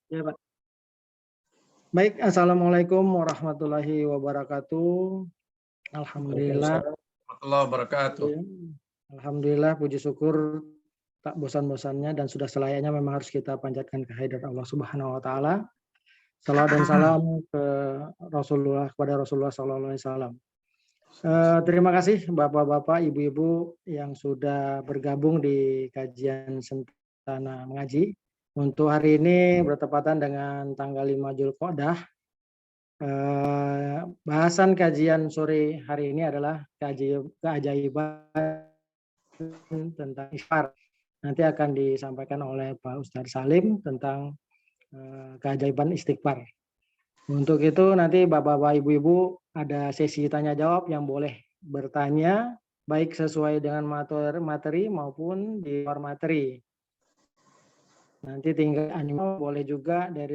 Ya, Pak. Baik, Assalamualaikum warahmatullahi wabarakatuh. Alhamdulillah. Warahmatullahi wabarakatuh. Alhamdulillah, puji syukur tak bosan-bosannya dan sudah selayaknya memang harus kita panjatkan kehadirat Allah Subhanahu wa taala. Salawat dan salam ke Rasulullah, kepada Rasulullah sallallahu alaihi wasallam. Terima kasih Bapak-bapak, Ibu-ibu yang sudah bergabung di kajian Sentana Mengaji. Untuk hari ini bertepatan dengan tanggal 5 Dzulqa'dah. Bahasan kajian sore hari ini adalah keajaiban tentang istighfar. Nanti akan disampaikan oleh Pak Ustadz Salim tentang keajaiban istighfar. Untuk itu nanti Bapak-bapak, Ibu-ibu ada sesi tanya jawab yang boleh bertanya baik sesuai dengan materi maupun di luar materi. Nanti tinggal animo boleh juga dari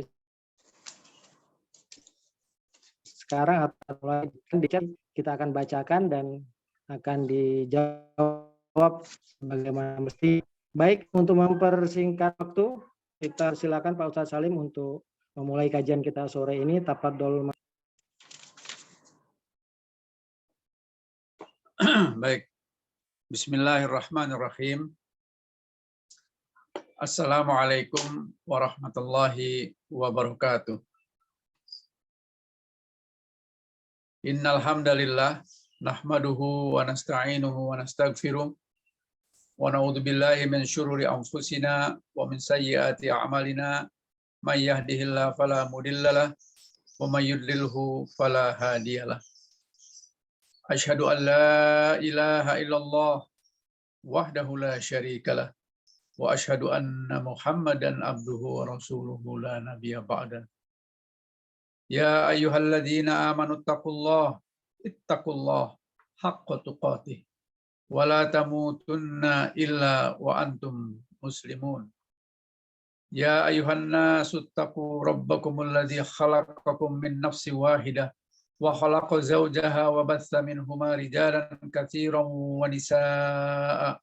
sekarang atau mulai di chat kita akan bacakan dan akan dijawab bagaimana mesti. Baik, untuk mempersingkat waktu kita silakan Pak Ustadz Salim untuk memulai kajian kita sore ini. Tafadhol. Baik. Bismillahirrahmanirrahim. Assalamualaikum warahmatullahi wabarakatuh. Innal hamdalillah nahmaduhu wa nasta'inuhu wa nastaghfiruh wa na'udzu billahi min syururi anfusina wa min sayyiati a'malina may yahdihillahu fala mudhillalah wa may yudlilhu fala hadiyalah. Asyhadu an la ilaha illallah wahdahu la syarikalah wa asyhadu anna Muhammadan abduhu wa rasuluhu la nabiyya ba'da. Ya ayyuhalladzina amanu ittaqullah haqqa tuqatih wa la tamutunna illa wa antum muslimun. Ya ayyuhan nasu ittaqu rabbakumul ladzi khalaqakum min nafsin wahidah wa khalaqa zawjaha wa batha minhuma rijalan katsiran wa nisaa'a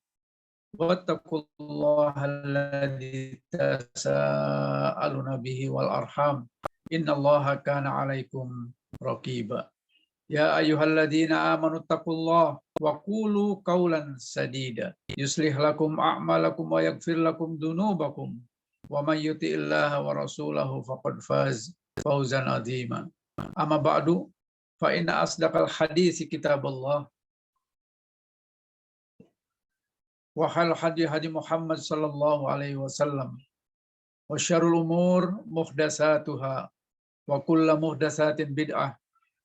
wattaqullaha alladzi tasaaluna bihi wal arham innallaha kana 'alaikum raqiba. Ya ayyuhalladzina amanu taqullaha wa qulu qawlan sadida yuslih lakum a'malakum wa yaghfir lakum dhunubakum wa may yuti'illaha wa rasulahu faqad faz fawzan 'azima. Amma ba'du fa inna asdaqal hadits kitabullah wa khairal hadi Muhammad sallallahu alaihi wasallam wa syarrul umur muhdatsatuha wa kullu muhdatsatin bid'ah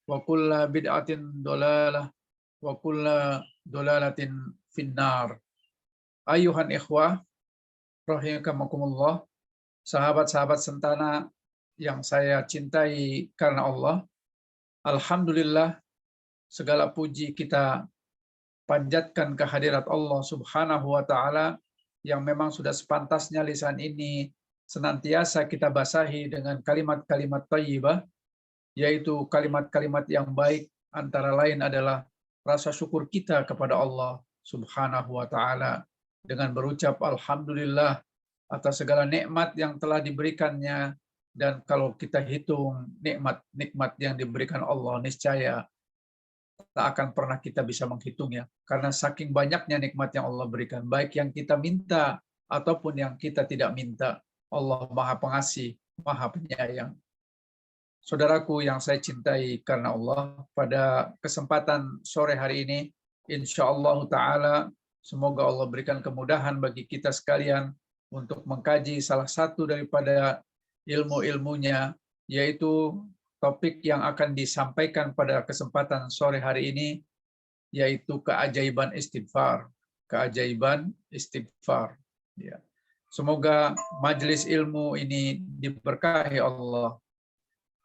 wa kullu bid'atin dhalalah wa kullu dhalalatin finnar. Ayuhan ikhwah rahimakumullah, sahabat-sahabat Sentana yang saya cintai karena Allah, alhamdulillah segala puji kita panjatkan kehadirat Allah Subhanahu wa taala yang memang sudah sepantasnya lisan ini senantiasa kita basahi dengan kalimat-kalimat thayyibah, yaitu kalimat-kalimat yang baik, antara lain adalah rasa syukur kita kepada Allah Subhanahu wa taala dengan berucap alhamdulillah atas segala nikmat yang telah diberikannya, dan kalau kita hitung nikmat-nikmat yang diberikan Allah niscaya tak akan pernah kita bisa menghitungnya, karena saking banyaknya nikmat yang Allah berikan, baik yang kita minta ataupun yang kita tidak minta. Allah Maha Pengasih, Maha Penyayang. Saudaraku yang saya cintai karena Allah, pada kesempatan sore hari ini, insyaallah ta'ala, semoga Allah berikan kemudahan bagi kita sekalian untuk mengkaji salah satu daripada ilmu-ilmunya, yaitu topik yang akan disampaikan pada kesempatan sore hari ini, yaitu keajaiban istighfar. Keajaiban istighfar. Ya. Semoga majelis ilmu ini diberkahi Allah.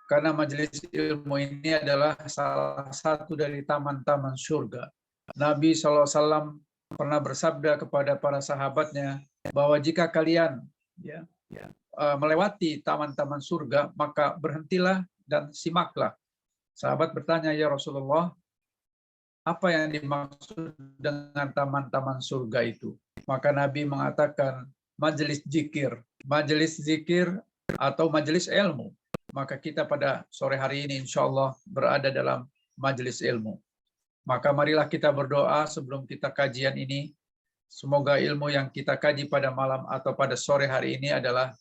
Karena majelis ilmu ini adalah salah satu dari taman-taman surga. Nabi SAW pernah bersabda kepada para sahabatnya bahwa jika kalian melewati taman-taman surga, maka berhentilah dan simaklah. Sahabat bertanya, ya Rasulullah, apa yang dimaksud dengan taman-taman surga itu? Maka Nabi mengatakan, majelis zikir. Majelis zikir atau majelis ilmu. Maka kita pada sore hari ini insya Allah berada dalam majelis ilmu. Maka marilah kita berdoa sebelum kita kajian ini. Semoga ilmu yang kita kaji pada malam atau pada sore hari ini adalah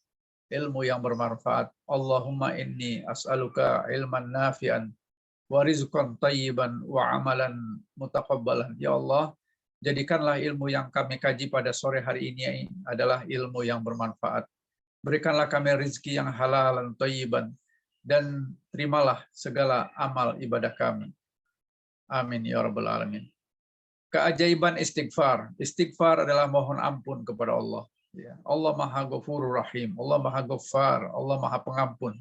ilmu yang bermanfaat. Allahumma inni as'aluka ilman nafi'an wa rizqan thayyiban wa amalan mutaqabbalan. Ya Allah, jadikanlah ilmu yang kami kaji pada sore hari ini adalah ilmu yang bermanfaat. Berikanlah kami rezeki yang halal dan thayyiban, dan terimalah segala amal ibadah kami. Amin ya rabbal alamin. Keajaiban istighfar. Istighfar adalah mohon ampun kepada Allah. Ya, Allah Maha Ghafurur Rahim, Allah Maha Ghaffar, Allah Maha Pengampun.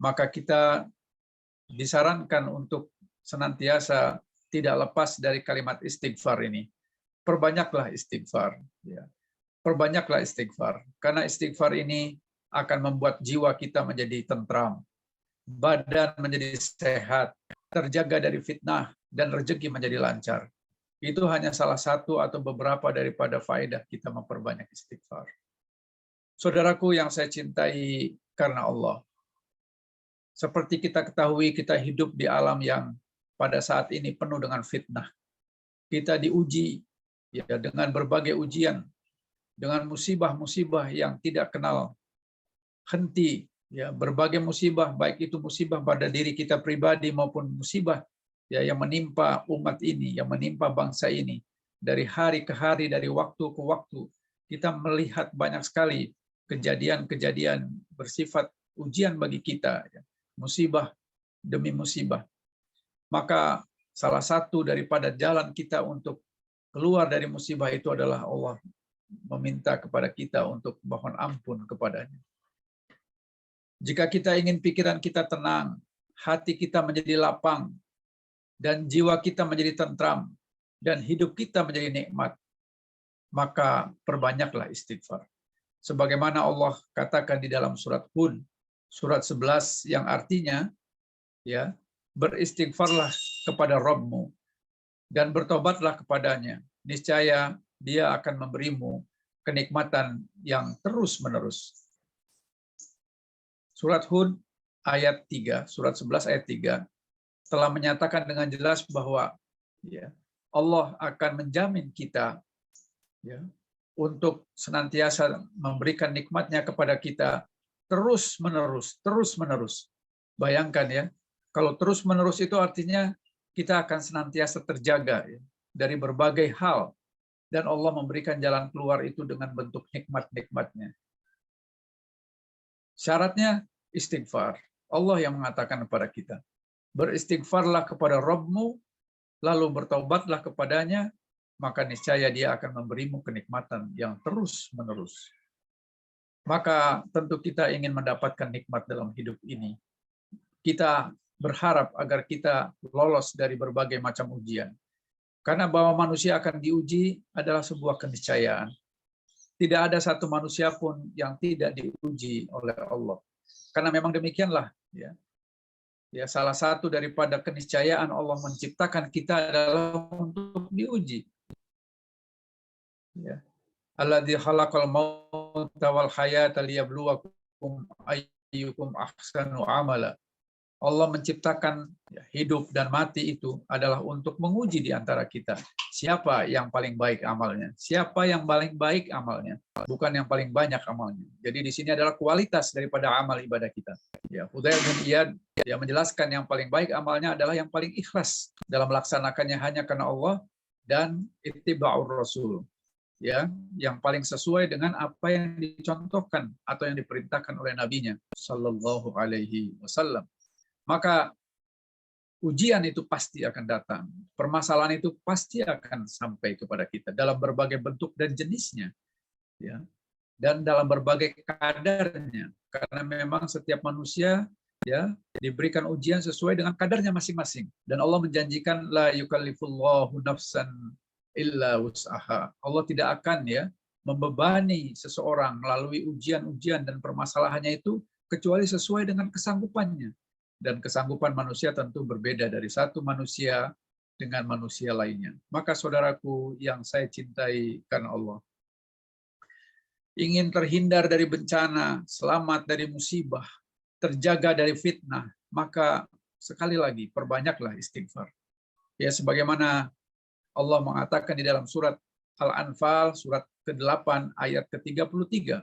Maka kita disarankan untuk senantiasa tidak lepas dari kalimat istighfar ini. Perbanyaklah istighfar. Ya. Perbanyaklah istighfar. Karena istighfar ini akan membuat jiwa kita menjadi tentram, badan menjadi sehat, terjaga dari fitnah, dan rezeki menjadi lancar. Itu hanya salah satu atau beberapa daripada faedah kita memperbanyak istighfar. Saudaraku yang saya cintai karena Allah, seperti kita ketahui, kita hidup di alam yang pada saat ini penuh dengan fitnah. Kita diuji ya dengan berbagai ujian, dengan musibah-musibah yang tidak kenal henti, ya, berbagai musibah, baik itu musibah pada diri kita pribadi maupun musibah ya yang menimpa umat ini, yang menimpa bangsa ini. Dari hari ke hari, dari waktu ke waktu, kita melihat banyak sekali kejadian-kejadian bersifat ujian bagi kita, ya. Musibah demi musibah. Maka salah satu daripada jalan kita untuk keluar dari musibah itu adalah Allah meminta kepada kita untuk mohon ampun kepadanya. Jika kita ingin pikiran kita tenang, hati kita menjadi lapang, dan jiwa kita menjadi tentram, dan hidup kita menjadi nikmat, maka perbanyaklah istighfar. Sebagaimana Allah katakan di dalam surat Hud, surat 11, yang artinya, ya, beristighfarlah kepada Rabbmu, dan bertobatlah kepadanya. Niscaya Dia akan memberimu kenikmatan yang terus-menerus. Surat Hud ayat 3, surat 11 ayat 3, telah menyatakan dengan jelas bahwa ya, Allah akan menjamin kita ya, untuk senantiasa memberikan nikmatnya kepada kita terus-menerus, terus-menerus. Bayangkan ya, kalau terus-menerus itu artinya kita akan senantiasa terjaga ya, dari berbagai hal, dan Allah memberikan jalan keluar itu dengan bentuk nikmat-nikmatnya. Syaratnya istighfar. Allah yang mengatakan kepada kita, beristighfarlah kepada Rabbmu, lalu bertaubatlah kepadanya, maka niscaya Dia akan memberimu kenikmatan yang terus-menerus. Maka tentu kita ingin mendapatkan nikmat dalam hidup ini. Kita berharap agar kita lolos dari berbagai macam ujian. Karena bahwa manusia akan diuji adalah sebuah keniscayaan. Tidak ada satu manusia pun yang tidak diuji oleh Allah. Karena memang demikianlah, ya. Ya, salah satu daripada keniscayaan Allah menciptakan kita adalah untuk diuji. Ya. Alladzi khalaqal mauta wal hayata liyabluwakum ayyukum ahsanu amala. Allah menciptakan hidup dan mati itu adalah untuk menguji di antara kita. Siapa yang paling baik amalnya? Siapa yang paling baik amalnya? Bukan yang paling banyak amalnya. Jadi di sini adalah kualitas daripada amal ibadah kita. Ya, Fudail bin Iyad yang menjelaskan yang paling baik amalnya adalah yang paling ikhlas dalam melaksanakannya hanya karena Allah dan ittiba'ur Rasul. Ya, yang paling sesuai dengan apa yang dicontohkan atau yang diperintahkan oleh nabinya sallallahu alaihi wasallam. Maka ujian itu pasti akan datang. Permasalahan itu pasti akan sampai kepada kita dalam berbagai bentuk dan jenisnya. Ya. Dan dalam berbagai kadarnya. Karena memang setiap manusia ya diberikan ujian sesuai dengan kadarnya masing-masing. Dan Allah menjanjikan la yukallifullahu nafsan illa wus'aha. Allah tidak akan ya membebani seseorang melalui ujian-ujian dan permasalahannya itu kecuali sesuai dengan kesanggupannya. Dan kesanggupan manusia tentu berbeda dari satu manusia dengan manusia lainnya. Maka saudaraku yang saya cintai karena Allah, ingin terhindar dari bencana, selamat dari musibah, terjaga dari fitnah, maka sekali lagi perbanyaklah istighfar. Ya, sebagaimana Allah mengatakan di dalam surat Al-Anfal, surat ke-8 ayat ke-33.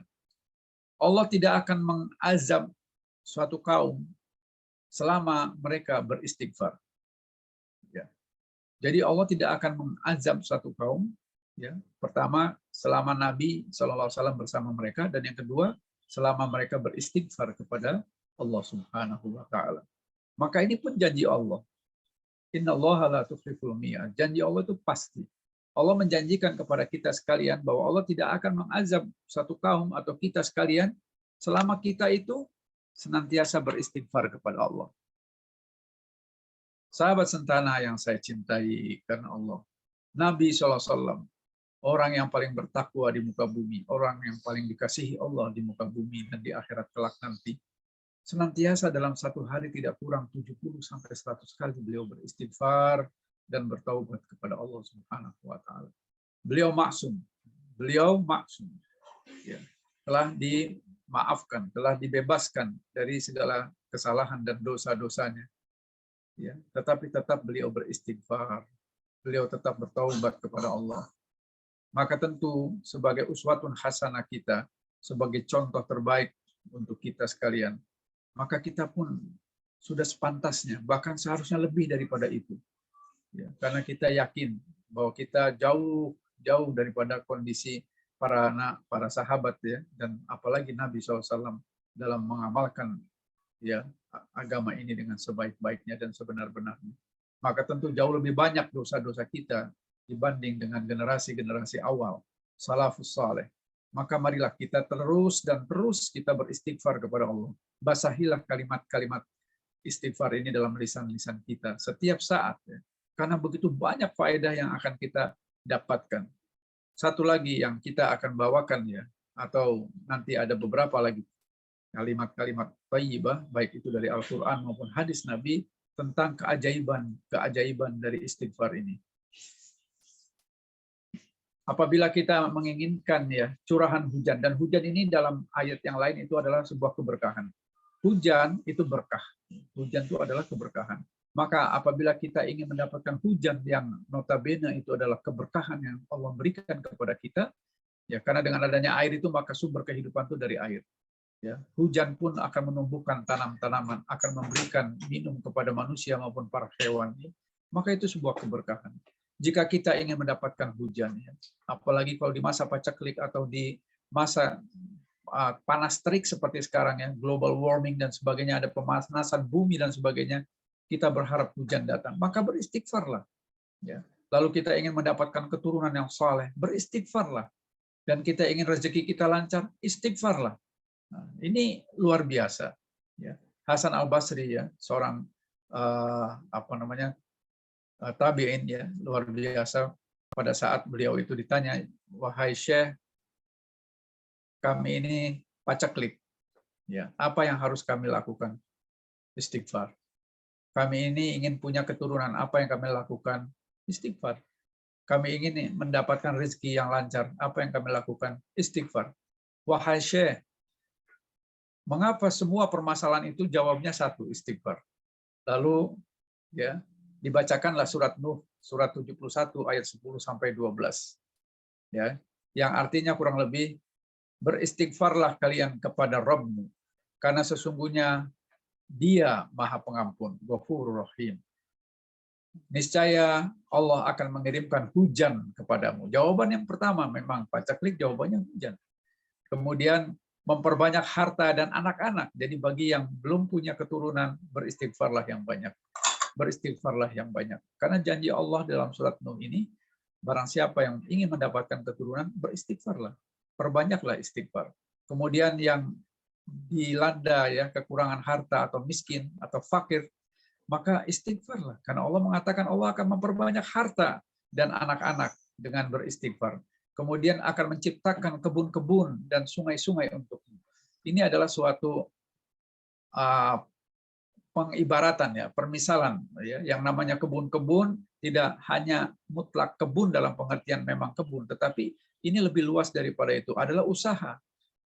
Allah tidak akan mengazab suatu kaum selama mereka beristighfar. Ya. Jadi Allah tidak akan mengazab suatu kaum. Ya. Pertama, selama Nabi SAW bersama mereka, dan yang kedua, selama mereka beristighfar kepada Allah Subhanahu wa Ta'ala. Maka ini pun janji Allah. Innallaha la tukhliful mi'ad. Janji Allah itu pasti. Allah menjanjikan kepada kita sekalian bahwa Allah tidak akan mengazab satu kaum atau kita sekalian selama kita itu senantiasa beristighfar kepada Allah. Sahabat sentana yang saya cintai karena Allah, Nabi SAW, orang yang paling bertakwa di muka bumi, orang yang paling dikasihi Allah di muka bumi dan di akhirat kelak nanti, senantiasa dalam satu hari tidak kurang 70 sampai 100 kali beliau beristighfar dan bertaubat kepada Allah Subhanahu wa Ta'ala. Beliau maksum, ya, telah dimaafkan, telah dibebaskan dari segala kesalahan dan dosa-dosanya. Ya, tetapi tetap beliau beristighfar, beliau tetap bertaubat kepada Allah. Maka tentu sebagai uswatun hasanah kita, sebagai contoh terbaik untuk kita sekalian, maka kita pun sudah sepantasnya, bahkan seharusnya lebih daripada itu. Ya, karena kita yakin bahwa kita jauh daripada kondisi para sahabat, ya, dan apalagi Nabi SAW dalam mengamalkan, ya, agama ini dengan sebaik-baiknya dan sebenar-benarnya. Maka tentu jauh lebih banyak dosa-dosa kita dibanding dengan generasi-generasi awal, salafus saleh. Maka marilah kita terus kita beristighfar kepada Allah. Basahilah kalimat-kalimat istighfar ini dalam lisan-lisan kita setiap saat, ya. Karena begitu banyak faedah yang akan kita dapatkan. Satu lagi yang kita akan bawakan, ya, atau nanti ada beberapa lagi kalimat-kalimat thayyibah, baik itu dari Al-Quran maupun hadis Nabi, tentang keajaiban dari istighfar ini. Apabila kita menginginkan, ya, curahan hujan, dan hujan ini dalam ayat yang lain itu adalah sebuah keberkahan. Hujan itu berkah. Hujan itu adalah keberkahan. Maka apabila kita ingin mendapatkan hujan yang notabene itu adalah keberkahan yang Allah berikan kepada kita, ya, karena dengan adanya air itu maka sumber kehidupan itu dari air. Ya, hujan pun akan menumbuhkan tanam-tanaman, akan memberikan minum kepada manusia maupun para hewan. Ya. Maka itu sebuah keberkahan. Jika kita ingin mendapatkan hujan, ya, apalagi kalau di masa paceklik atau di masa panas terik seperti sekarang, ya, global warming dan sebagainya, ada pemanasan bumi dan sebagainya, kita berharap hujan datang, maka beristighfarlah. Ya. Lalu kita ingin mendapatkan keturunan yang saleh, beristighfarlah. Dan kita ingin rezeki kita lancar, istighfarlah. Nah, ini luar biasa. Ya. Hasan Al-Basri, ya, seorang tabi'in, ya, luar biasa. Pada saat beliau itu ditanya, wahai Syekh, kami ini paceklik, ya, apa yang harus kami lakukan? Istighfar. Kami ini ingin punya keturunan, apa yang kami lakukan? Istighfar. Kami ingin mendapatkan rezeki yang lancar, apa yang kami lakukan? Istighfar. Wahai Syekh, mengapa semua permasalahan itu jawabnya satu, istighfar? Lalu, ya, dibacakanlah surat Nuh, surat 71 ayat 10 sampai 12. Ya, yang artinya kurang lebih, beristighfarlah kalian kepada Rabbmu, karena sesungguhnya Dia Maha Pengampun, Ghafurur Rahim. Niscaya Allah akan mengirimkan hujan kepadamu. Jawaban yang pertama memang paceklik, jawabannya hujan. Kemudian memperbanyak harta dan anak-anak. Jadi bagi yang belum punya keturunan, beristighfarlah yang banyak. Beristighfarlah yang banyak. Karena janji Allah dalam surat Nuh ini, barang siapa yang ingin mendapatkan keturunan, beristighfarlah. Perbanyaklah istighfar. Kemudian yang dilanda, ya, kekurangan harta atau miskin atau fakir, maka istighfarlah. Karena Allah mengatakan Allah akan memperbanyak harta dan anak-anak dengan beristighfar. Kemudian akan menciptakan kebun-kebun dan sungai-sungai untukmu. Ini adalah suatu pengibaratan, ya, permisalan, ya, yang namanya kebun-kebun tidak hanya mutlak kebun dalam pengertian memang kebun, tetapi ini lebih luas daripada itu, adalah usaha.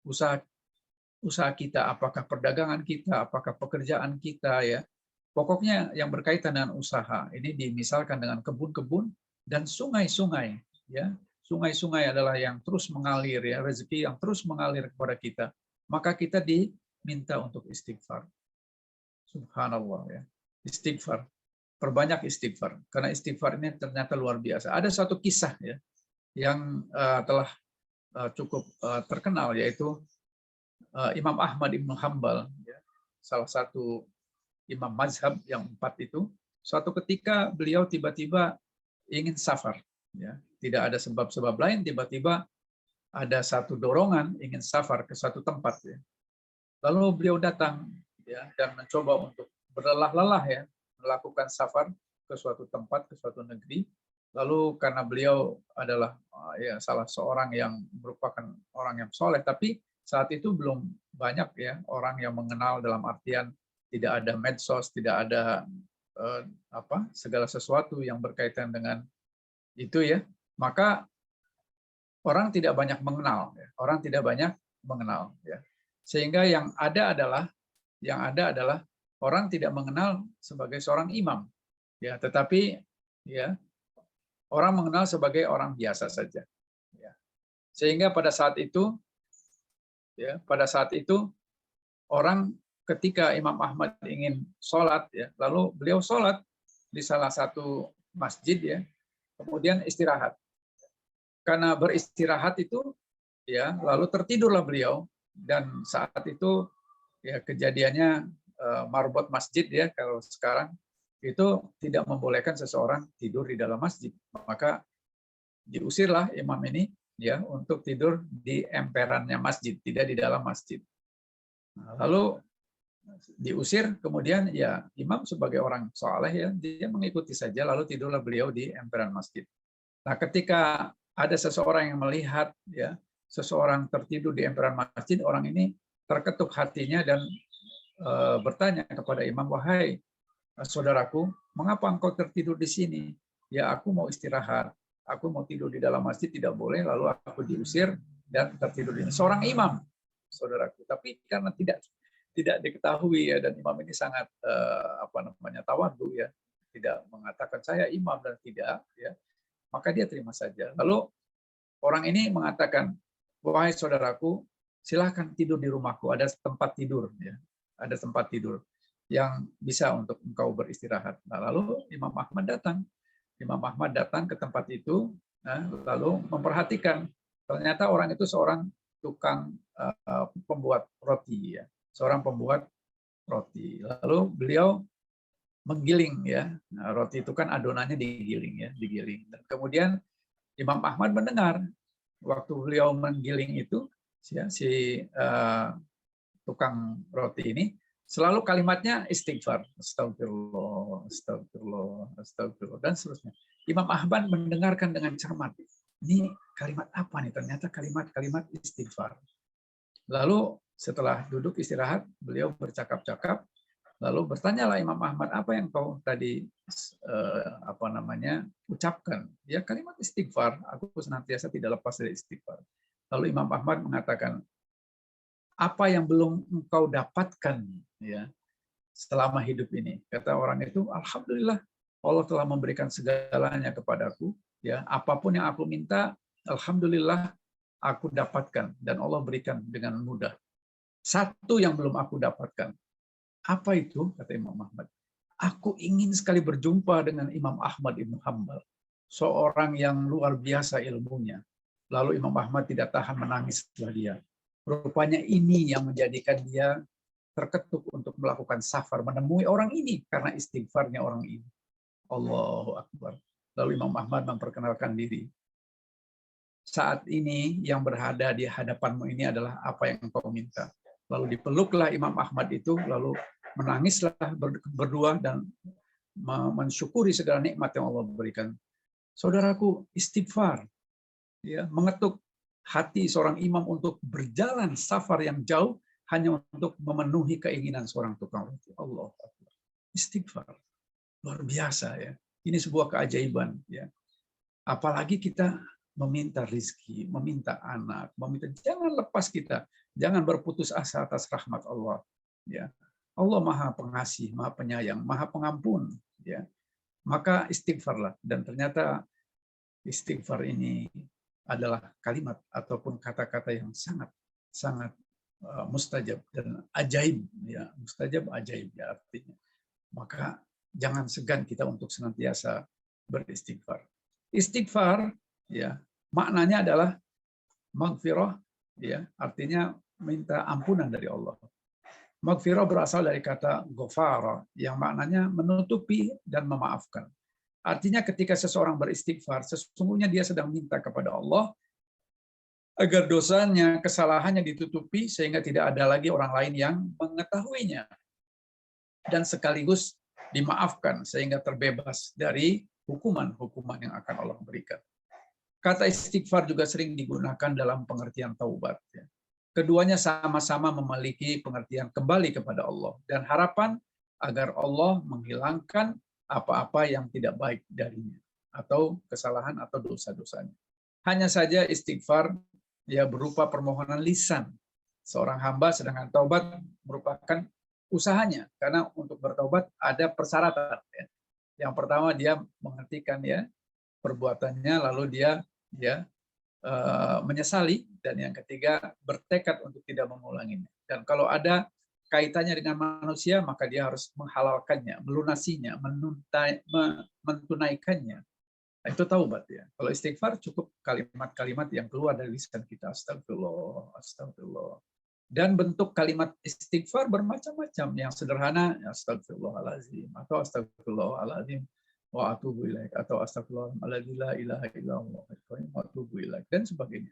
Usaha kita, apakah perdagangan kita, apakah pekerjaan kita, ya. Pokoknya yang berkaitan dengan usaha. Ini dimisalkan dengan kebun-kebun dan sungai-sungai, ya. Sungai-sungai adalah yang terus mengalir, ya, rezeki yang terus mengalir kepada kita. Maka kita diminta untuk istighfar. Subhanallah, ya. Istighfar. Perbanyak istighfar. Karena istighfar ini ternyata luar biasa. Ada satu kisah, ya, yang telah cukup terkenal, yaitu Imam Ahmad Ibn Hanbal, ya, salah satu imam mazhab yang 4 itu. Suatu ketika beliau tiba-tiba ingin safar, ya. Tidak ada sebab-sebab lain, tiba-tiba ada satu dorongan ingin safar ke satu tempat, ya. Lalu beliau datang, ya, dan mencoba untuk berlelah-lelah, ya, melakukan safar ke suatu tempat, ke suatu negeri. Lalu karena beliau adalah ya salah seorang yang merupakan orang yang soleh, tapi saat itu belum banyak, ya, orang yang mengenal dalam artian tidak ada medsos, tidak ada segala sesuatu yang berkaitan dengan itu, ya. Maka orang tidak banyak mengenal, ya. Orang tidak banyak mengenal, ya. Sehingga yang ada adalah orang tidak mengenal sebagai seorang imam, ya, tetapi, ya, orang mengenal sebagai orang biasa saja, ya. Sehingga pada saat itu, ya, orang ketika Imam Ahmad ingin sholat, ya, lalu beliau sholat di salah satu masjid, ya, kemudian istirahat. Karena beristirahat itu, ya, lalu tertidurlah beliau, dan saat itu, ya, kejadiannya marbot masjid, ya, kalau sekarang itu tidak membolehkan seseorang tidur di dalam masjid, maka diusirlah imam ini, ya, untuk tidur di emperannya masjid, tidak di dalam masjid. Lalu diusir, kemudian, ya, imam sebagai orang saleh, ya, dia mengikuti saja, lalu tidurlah beliau di emperan masjid. Nah, ketika ada seseorang yang melihat, ya, seseorang tertidur di emperan masjid, orang ini terketuk hatinya dan bertanya kepada imam, "Wahai saudaraku, mengapa engkau tertidur di sini?" "Ya, aku mau istirahat. Aku mau tidur di dalam masjid, tidak boleh, lalu aku diusir dan tertidur di sini." Seorang imam, saudaraku. Tapi karena tidak diketahui, ya, dan imam ini sangat tawadhu, ya, tidak mengatakan saya imam dan tidak, ya, maka dia terima saja. Lalu orang ini mengatakan, "Wahai saudaraku, silahkan tidur di rumahku, ada tempat tidur, ya, ada tempat tidur yang bisa untuk engkau beristirahat." Nah, lalu Imam Ahmad datang ke tempat itu, lalu memperhatikan. Ternyata orang itu seorang tukang pembuat roti, ya, seorang pembuat roti. Lalu beliau menggiling, ya. Nah, roti itu kan adonannya digiling, ya, digiling. Dan kemudian Imam Ahmad mendengar waktu beliau menggiling itu, ya, si tukang roti ini selalu kalimatnya istighfar, astagfirullah, astagfirullah, astagfirullah, dan seterusnya. Imam Ahmad mendengarkan dengan cermat. Ini kalimat apa nih? Ternyata kalimat-kalimat istighfar. Lalu setelah duduk istirahat, beliau bercakap-cakap, lalu bertanyalah Imam Ahmad, "Apa yang kau tadi ucapkan?" "Ya, kalimat istighfar. Aku senantiasa tidak lepas dari istighfar." Lalu Imam Ahmad mengatakan, "Apa yang belum engkau dapatkan, ya, selama hidup ini?" Kata orang itu, "Alhamdulillah, Allah telah memberikan segalanya kepadaku, ya. Apapun yang aku minta, alhamdulillah aku dapatkan dan Allah berikan dengan mudah. Satu yang belum aku dapatkan." "Apa itu?" kata Imam Ahmad. "Aku ingin sekali berjumpa dengan Imam Ahmad Ibn Hanbal, seorang yang luar biasa ilmunya." Lalu Imam Ahmad tidak tahan menangis setelah dia. Rupanya ini yang menjadikan dia terketuk untuk melakukan safar, menemui orang ini karena istighfarnya orang ini. Allahu Akbar. Lalu Imam Ahmad memperkenalkan diri. "Saat ini yang berada di hadapanmu ini adalah apa yang engkau minta." Lalu dipeluklah Imam Ahmad itu, lalu menangislah berdua dan mensyukuri segala nikmat yang Allah berikan. Saudaraku, istighfar, ya, mengetuk hati seorang imam untuk berjalan safar yang jauh hanya untuk memenuhi keinginan seorang tukang roti. Allah Akbar. Istighfar luar biasa, ya. Ini sebuah keajaiban, ya. Apalagi kita meminta rizki, meminta anak, jangan lepas kita, jangan berputus asa atas rahmat Allah. Ya, Allah Maha Pengasih, Maha Penyayang, Maha Pengampun. Ya, maka istighfarlah. Dan ternyata istighfar ini adalah kalimat ataupun kata-kata yang sangat mustajab dan ajaib. Ya, mustajab ajaib ya artinya. Maka jangan segan kita untuk senantiasa beristighfar. Istighfar, ya, maknanya adalah maghfirah, ya, artinya minta ampunan dari Allah. Maghfirah berasal dari kata ghafara, yang maknanya menutupi dan memaafkan. Artinya ketika seseorang beristighfar, sesungguhnya dia sedang minta kepada Allah agar dosanya, kesalahannya ditutupi sehingga tidak ada lagi orang lain yang mengetahuinya. Dan sekaligus dimaafkan sehingga terbebas dari hukuman-hukuman yang akan Allah berikan. Kata istighfar juga sering digunakan dalam pengertian taubat. Keduanya sama-sama memiliki pengertian kembali kepada Allah dan harapan agar Allah menghilangkan apa-apa yang tidak baik darinya atau kesalahan atau dosa-dosanya. Hanya saja istighfar ya berupa permohonan lisan. Seorang hamba sedangkan taubat merupakan usahanya, karena untuk bertaubat ada persyaratan. Ya. Yang pertama dia menghentikan ya perbuatannya, lalu dia menyesali, dan yang ketiga bertekad untuk tidak mengulanginya. Dan kalau ada kaitannya dengan manusia, maka dia harus menghalalkannya, melunasinya, mentunaikannya. Nah, itu taubat ya. Kalau istighfar cukup kalimat-kalimat yang keluar dari lisan kita, astagfirullah, astagfirullah. Dan bentuk kalimat istighfar bermacam-macam. Yang sederhana, astagfirullahaladzim, atau astagfirullahaladzim wa atubu ilaik, atau astagfirullahaladzim la ilaha illallah wa atubu ilaik, dan sebagainya.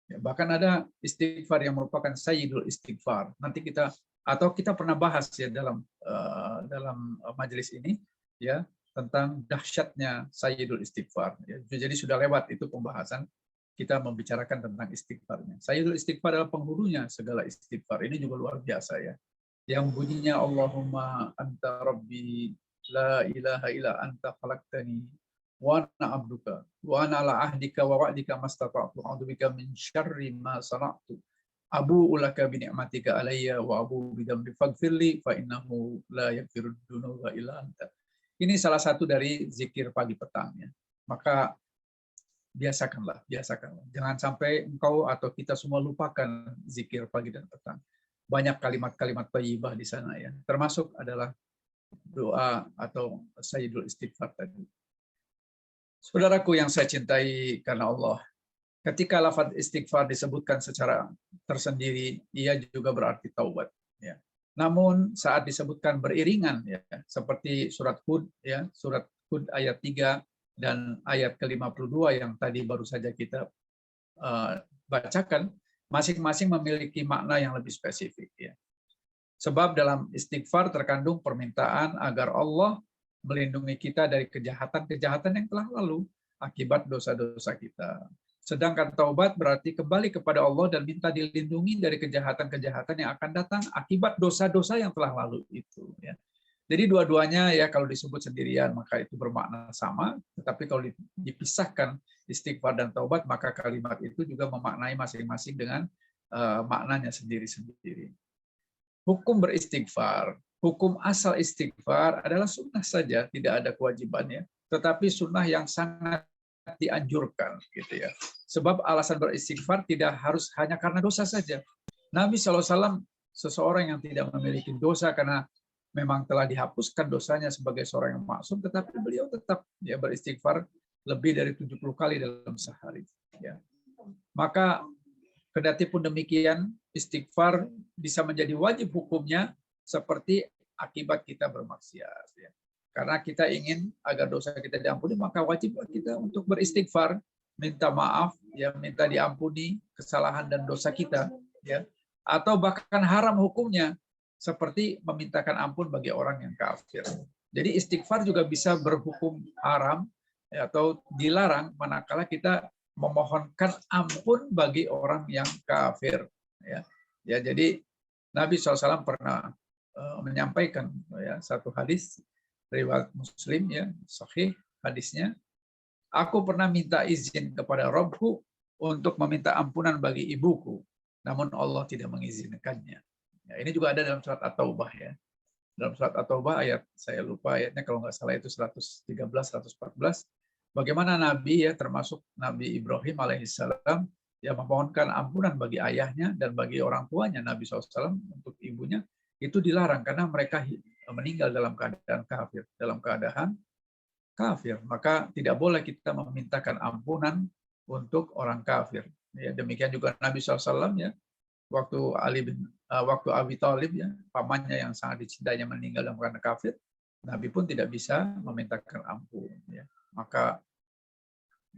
Ya, bahkan ada istighfar yang merupakan sayyidul istighfar. Nanti kita pernah bahas ya dalam majelis ini ya tentang dahsyatnya sayyidul istighfar. Ya, jadi sudah lewat itu pembahasan. Kita membicarakan tentang istighfarnya. Sayyidul istighfar adalah penghulunya segala istighfar. Ini juga luar biasa ya. Yang bunyinya Allahumma anta rabbi la ilaha illa anta khalaqtani wa ana abduka wa ana ala ahdika wa wa'dika mastata'tu a'udzubika min syarri ma sana'tu abu'u laka bi ni'matika alayya wa abu'u bi dhanbi faghfirli fa innahu la yaghfirud dzunuba illa anta. Ini salah satu dari zikir pagi petangnya. Maka biasakanlah. Jangan sampai engkau atau kita semua lupakan zikir pagi dan petang. Banyak kalimat-kalimat thayyibah di sana ya. Termasuk adalah doa atau sayyidul istighfar tadi. Saudaraku yang saya cintai karena Allah, ketika lafaz istighfar disebutkan secara tersendiri, ia juga berarti taubat ya. Namun saat disebutkan beriringan ya, seperti surat Hud ya, surat Hud ayat 3 dan ayat ke-52 yang tadi baru saja kita bacakan, masing-masing memiliki makna yang lebih spesifik ya. Sebab dalam istighfar terkandung permintaan agar Allah melindungi kita dari kejahatan-kejahatan yang telah lalu akibat dosa-dosa kita. Sedangkan taubat berarti kembali kepada Allah dan minta dilindungi dari kejahatan-kejahatan yang akan datang akibat dosa-dosa yang telah lalu itu ya. Jadi dua-duanya ya kalau disebut sendirian maka itu bermakna sama, tetapi kalau dipisahkan istighfar dan taubat maka kalimat itu juga memaknai masing-masing dengan maknanya sendiri-sendiri. Hukum beristighfar, hukum asal istighfar adalah sunnah saja, tidak ada kewajibannya, tetapi sunnah yang sangat dianjurkan gitu ya. Sebab alasan beristighfar tidak harus hanya karena dosa saja. Nabi SAW seseorang yang tidak memiliki dosa karena memang telah dihapuskan dosanya sebagai seorang yang maksum, tetapi beliau tetap ya beristighfar lebih dari 70 kali dalam sehari. Ya. Maka kendati pun demikian, istighfar bisa menjadi wajib hukumnya seperti akibat kita bermaksiat. Ya. Karena kita ingin agar dosa kita diampuni, maka wajib kita untuk beristighfar, minta maaf, ya minta diampuni kesalahan dan dosa kita, ya. Atau bahkan haram hukumnya, seperti memintakan ampun bagi orang yang kafir. Jadi istighfar juga bisa berhukum haram ya, atau dilarang manakala kita memohonkan ampun bagi orang yang kafir. Ya, jadi Nabi SAW pernah menyampaikan ya, satu hadis riwayat Muslim ya sahih, hadisnya, aku pernah minta izin kepada Robku untuk meminta ampunan bagi ibuku, namun Allah tidak mengizinkannya. Ya, ini juga ada dalam surat At-Taubah ya. Dalam surat At-Taubah ayat, saya lupa ayatnya, kalau nggak salah itu 113, 114. Bagaimana Nabi ya, termasuk Nabi Ibrahim alaihissalam, yang memohonkan ampunan bagi ayahnya dan bagi orang tuanya Nabi SAW untuk ibunya, itu dilarang karena mereka meninggal dalam keadaan kafir, dalam keadaan kafir. Maka tidak boleh kita memintakan ampunan untuk orang kafir. Ya, demikian juga Nabi SAW ya, waktu Abi Thalib ya, pamannya yang sangat dicintainya meninggal dalam keadaan kafir, Nabi pun tidak bisa memintakan ampun ya. Maka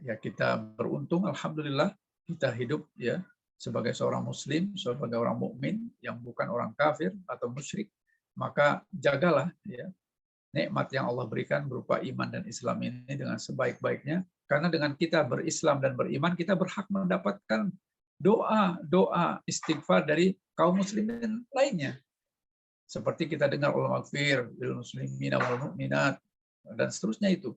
ya kita beruntung, alhamdulillah kita hidup ya sebagai seorang muslim, sebagai orang mukmin yang bukan orang kafir atau musyrik. Maka jagalah ya nikmat yang Allah berikan berupa iman dan Islam ini dengan sebaik-baiknya, karena dengan kita berislam dan beriman kita berhak mendapatkan doa istighfar dari kaum muslimin lainnya. Seperti kita dengar ulama maghfir lil muslimin wal mukminat dan seterusnya itu.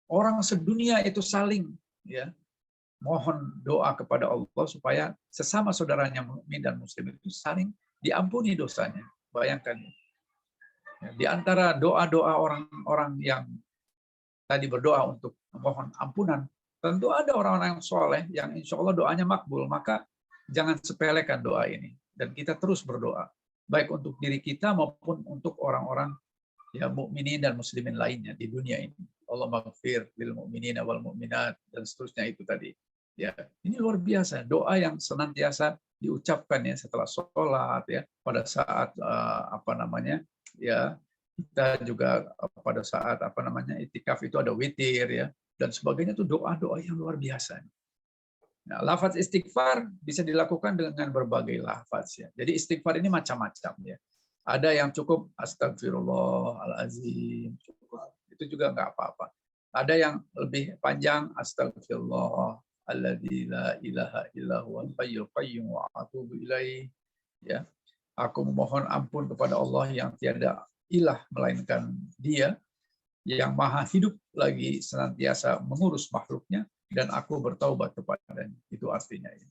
Orang sedunia itu saling ya mohon doa kepada Allah supaya sesama saudaranya mukmin dan muslim itu saling diampuni dosanya. Bayangkan. Di antara doa-doa orang-orang yang tadi berdoa untuk memohon ampunan, tentu ada orang-orang yang soleh yang insya Allah doanya makbul. Maka jangan sepelekan doa ini. Dan kita terus berdoa. Baik untuk diri kita maupun untuk orang-orang ya mukminin dan muslimin lainnya di dunia ini. Allah maghfir lil mu'minina wal mu'minat dan seterusnya itu tadi. Ya, ini luar biasa. Doa yang senantiasa diucapkan ya setelah sholat ya, pada saat ya kita juga pada saat itikaf itu ada witir ya dan sebagainya, itu doa-doa yang luar biasa. Nah, lafaz istighfar bisa dilakukan dengan berbagai lafaz ya. Jadi istighfar ini macam-macam ya. Ada yang cukup astagfirullahalazim, cukup. Itu juga nggak apa-apa. Ada yang lebih panjang, astagfirullah alladzi la ilaha illa huwal hayyul qayyum wa atubu ilaih. Ya. Aku memohon ampun kepada Allah yang tiada ilah melainkan Dia, yang maha hidup lagi senantiasa mengurus makhluknya, dan aku bertaubat kepadanya. Itu artinya ya.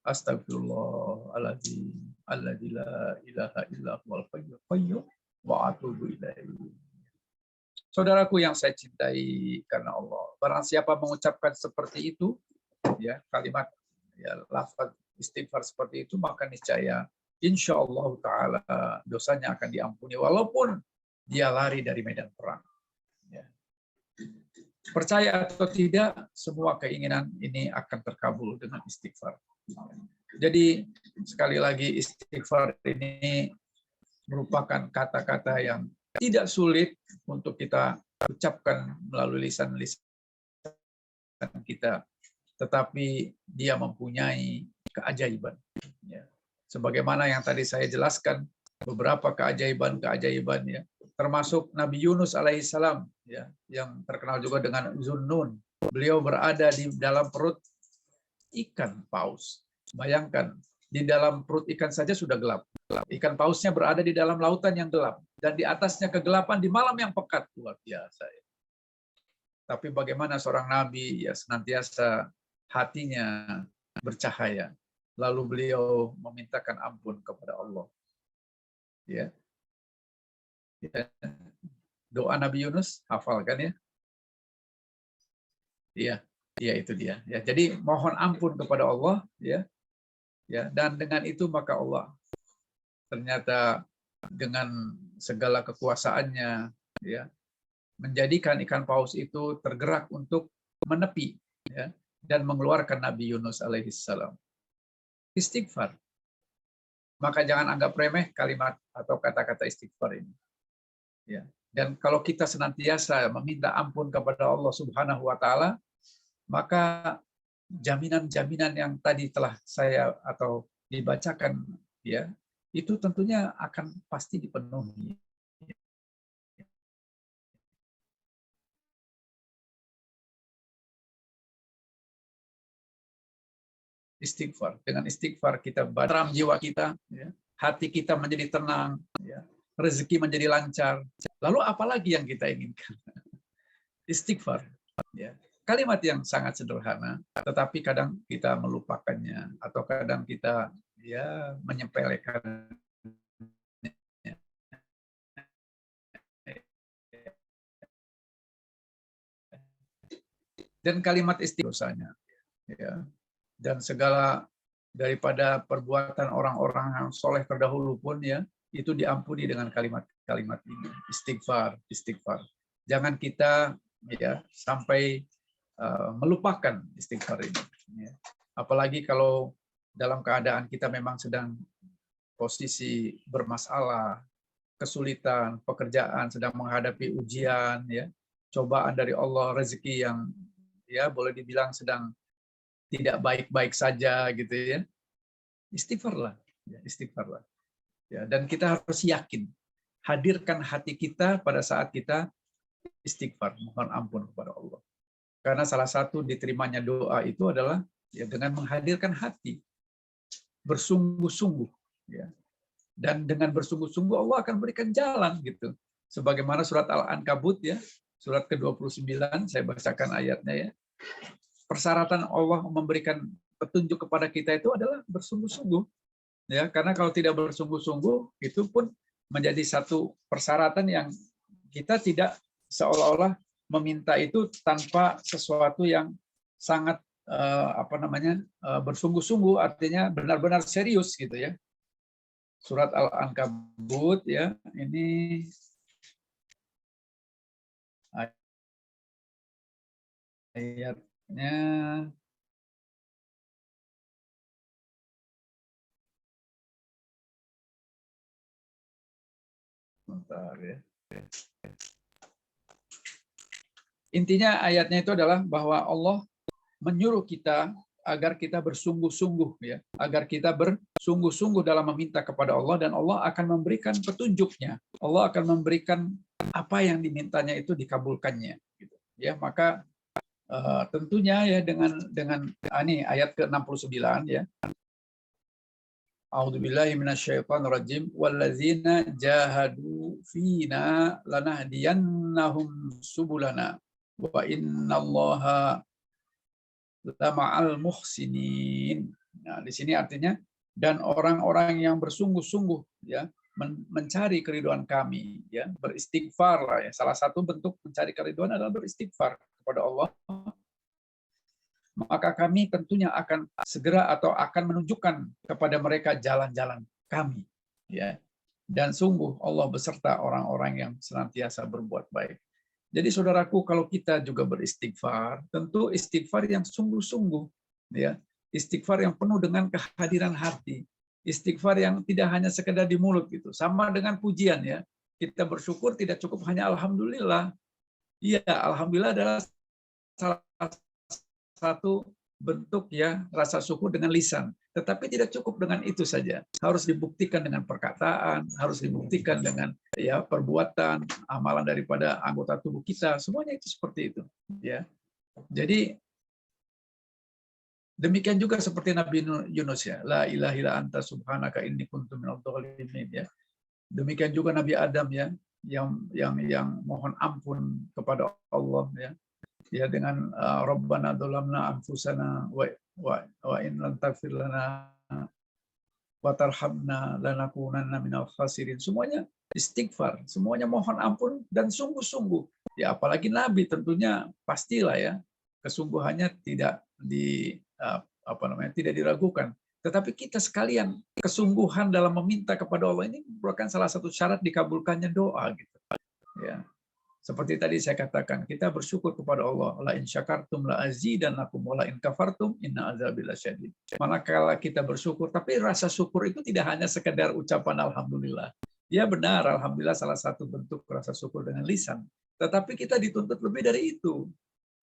Astagfirullahaladzim alladzi la ilaha illa huwal hayyul qayyum wa atubu ilaih. Saudaraku yang saya cintai karena Allah, barang siapa mengucapkan seperti itu ya, kalimat ya lafaz istighfar seperti itu, maka niscaya insya Allah taala dosanya akan diampuni walaupun dia lari dari medan perang. Ya. Percaya atau tidak, semua keinginan ini akan terkabul dengan istighfar. Jadi sekali lagi istighfar ini merupakan kata-kata yang tidak sulit untuk kita ucapkan melalui lisan-lisan kita, tetapi dia mempunyai keajaiban. Ya. Sebagaimana yang tadi saya jelaskan, beberapa keajaiban-keajaiban ya, termasuk Nabi Yunus alaihissalam ya, yang terkenal juga dengan Zunnun. Beliau berada di dalam perut ikan paus. Bayangkan, di dalam perut ikan saja sudah gelap. Ikan pausnya berada di dalam lautan yang gelap dan di atasnya kegelapan di malam yang pekat. Luar biasa ya. Tapi bagaimana seorang nabi ya senantiasa hatinya bercahaya. Lalu beliau memintakan ampun kepada Allah. Ya. Doa Nabi Yunus, hafalkan ya. Iya, iya itu dia. Ya, jadi mohon ampun kepada Allah ya. Ya, dan dengan itu maka Allah ternyata dengan segala kekuasaannya ya menjadikan ikan paus itu tergerak untuk menepi ya, dan mengeluarkan Nabi Yunus alaihissalam. Istighfar. Maka jangan anggap remeh kalimat atau kata-kata istighfar ini. Ya. Dan kalau kita senantiasa meminta ampun kepada Allah Subhanahu wa taala, maka jaminan-jaminan yang tadi telah saya atau dibacakan ya, itu tentunya akan pasti dipenuhi. Istighfar. Dengan istighfar kita badram jiwa kita, ya. Hati kita menjadi tenang, ya. Rezeki menjadi lancar. Lalu apalagi yang kita inginkan? Istighfar. Ya. Kalimat yang sangat sederhana, tetapi kadang kita melupakannya atau kadang kita ya menyepelekan. Dan kalimat istighosanya, ya, dan segala daripada perbuatan orang-orang yang soleh terdahulu pun ya itu diampuni dengan kalimat-kalimat ini, istighfar, istighfar. Jangan kita ya sampai melupakan istighfar ini. Ya. Apalagi kalau dalam keadaan kita memang sedang posisi bermasalah, kesulitan, pekerjaan, sedang menghadapi ujian, ya, cobaan dari Allah, rezeki yang ya boleh dibilang sedang tidak baik-baik saja gitu ya. Istighfarlah, ya, istighfarlah. Ya, dan kita harus yakin, hadirkan hati kita pada saat kita istighfar, mohon ampun kepada Allah. Karena salah satu diterimanya doa itu adalah ya dengan menghadirkan hati, bersungguh-sungguh, ya. Dan dengan bersungguh-sungguh Allah akan berikan jalan gitu. Sebagaimana surat Al-Ankabut ya, surat ke-29 saya bacakan ayatnya ya. Persyaratan Allah memberikan petunjuk kepada kita itu adalah bersungguh-sungguh. Ya, karena kalau tidak bersungguh-sungguh itu pun menjadi satu persyaratan yang kita tidak seolah-olah meminta itu tanpa sesuatu yang sangat bersungguh-sungguh, artinya benar-benar serius gitu ya. Surat Al-Ankabut ya, ini ayatnya bentar ya. Intinya ayatnya itu adalah bahwa Allah menyuruh kita agar kita bersungguh-sungguh ya, agar kita bersungguh-sungguh dalam meminta kepada Allah dan Allah akan memberikan petunjuknya. Allah akan memberikan apa yang dimintanya itu dikabulkannya gitu. Ya, maka tentunya ya dengan ini ayat ke-69 ya. A'udzubillahi minasyaitonirrajim wallazina jahadu fina lanahdiyannahum subulana wa innallaha lama'al muhsinin. Nah, di sini artinya dan orang-orang yang bersungguh-sungguh ya mencari keriduan kami ya, beristighfar lah ya. Salah satu bentuk mencari keriduan adalah beristighfar kepada Allah. Maka kami tentunya akan segera atau akan menunjukkan kepada mereka jalan-jalan kami ya. Dan sungguh Allah beserta orang-orang yang senantiasa berbuat baik. Jadi saudaraku, kalau kita juga beristighfar, tentu istighfar yang sungguh-sungguh ya. Istighfar yang penuh dengan kehadiran hati. Istighfar yang tidak hanya sekedar di mulut gitu. Sama dengan pujian ya. Kita bersyukur tidak cukup hanya alhamdulillah. Iya, alhamdulillah adalah salah satu bentuk ya rasa syukur dengan lisan, tetapi tidak cukup dengan itu saja, harus dibuktikan dengan perkataan, harus dibuktikan dengan ya perbuatan, amalan daripada anggota tubuh kita, semuanya itu seperti itu ya. Jadi demikian juga seperti Nabi Yunus ya, la ilaha illa anta subhanaka inni kuntu minadh dhalimin ya. Demikian juga Nabi Adam ya, yang mohon ampun kepada Allah ya dengan Rabbana dzalamna anfusana wa in lam taghfir lana wa tarhamna lanakunanna minal khasirin. Semuanya istighfar, semuanya mohon ampun dan sungguh-sungguh. Ya apalagi Nabi tentunya pastilah ya kesungguhannya tidak tidak diragukan. Tetapi kita sekalian kesungguhan dalam meminta kepada Allah ini merupakan salah satu syarat dikabulkannya doa gitu. Ya. Seperti tadi saya katakan, kita bersyukur kepada Allah. La in syakartum la azidannakum wa la in kafartum inna azabi lasyadid. Manakala kita bersyukur, tapi rasa syukur itu tidak hanya sekedar ucapan alhamdulillah. Ya benar, alhamdulillah salah satu bentuk rasa syukur dengan lisan. Tetapi kita dituntut lebih dari itu.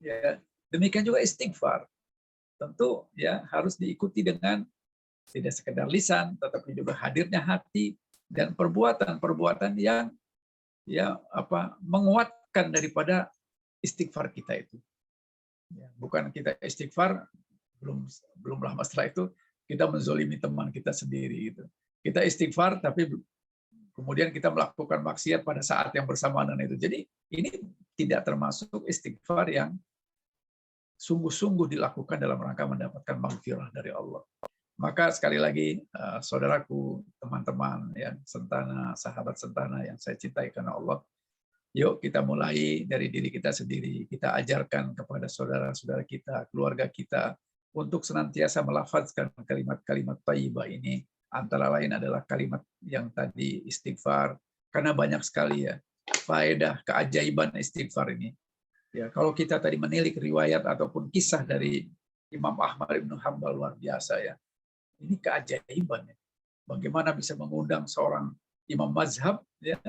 Ya, demikian juga istighfar. Tentu ya harus diikuti dengan tidak sekedar lisan, tetapi juga hadirnya hati dan perbuatan-perbuatan yang menguatkan daripada istighfar kita itu. Bukan kita istighfar belum lama setelah itu kita menzolimi teman kita sendiri gitu. Kita istighfar tapi kemudian kita melakukan maksiat pada saat yang bersamaan dengan itu. Jadi ini tidak termasuk istighfar yang sungguh-sungguh dilakukan dalam rangka mendapatkan maghfirah dari Allah. Maka sekali lagi, saudaraku, teman-teman, ya, Sentana, sahabat Sentana yang saya cintai karena Allah, yuk kita mulai dari diri kita sendiri. Kita ajarkan kepada saudara-saudara kita, keluarga kita, untuk senantiasa melafazkan kalimat-kalimat thayyibah ini. Antara lain adalah kalimat yang tadi istighfar, karena banyak sekali ya faedah keajaiban istighfar ini. Ya, kalau kita tadi menilik riwayat ataupun kisah dari Imam Ahmad bin Hanbal, luar biasa ya. Ini keajaiban ya. Bagaimana bisa mengundang seorang imam mazhab ya,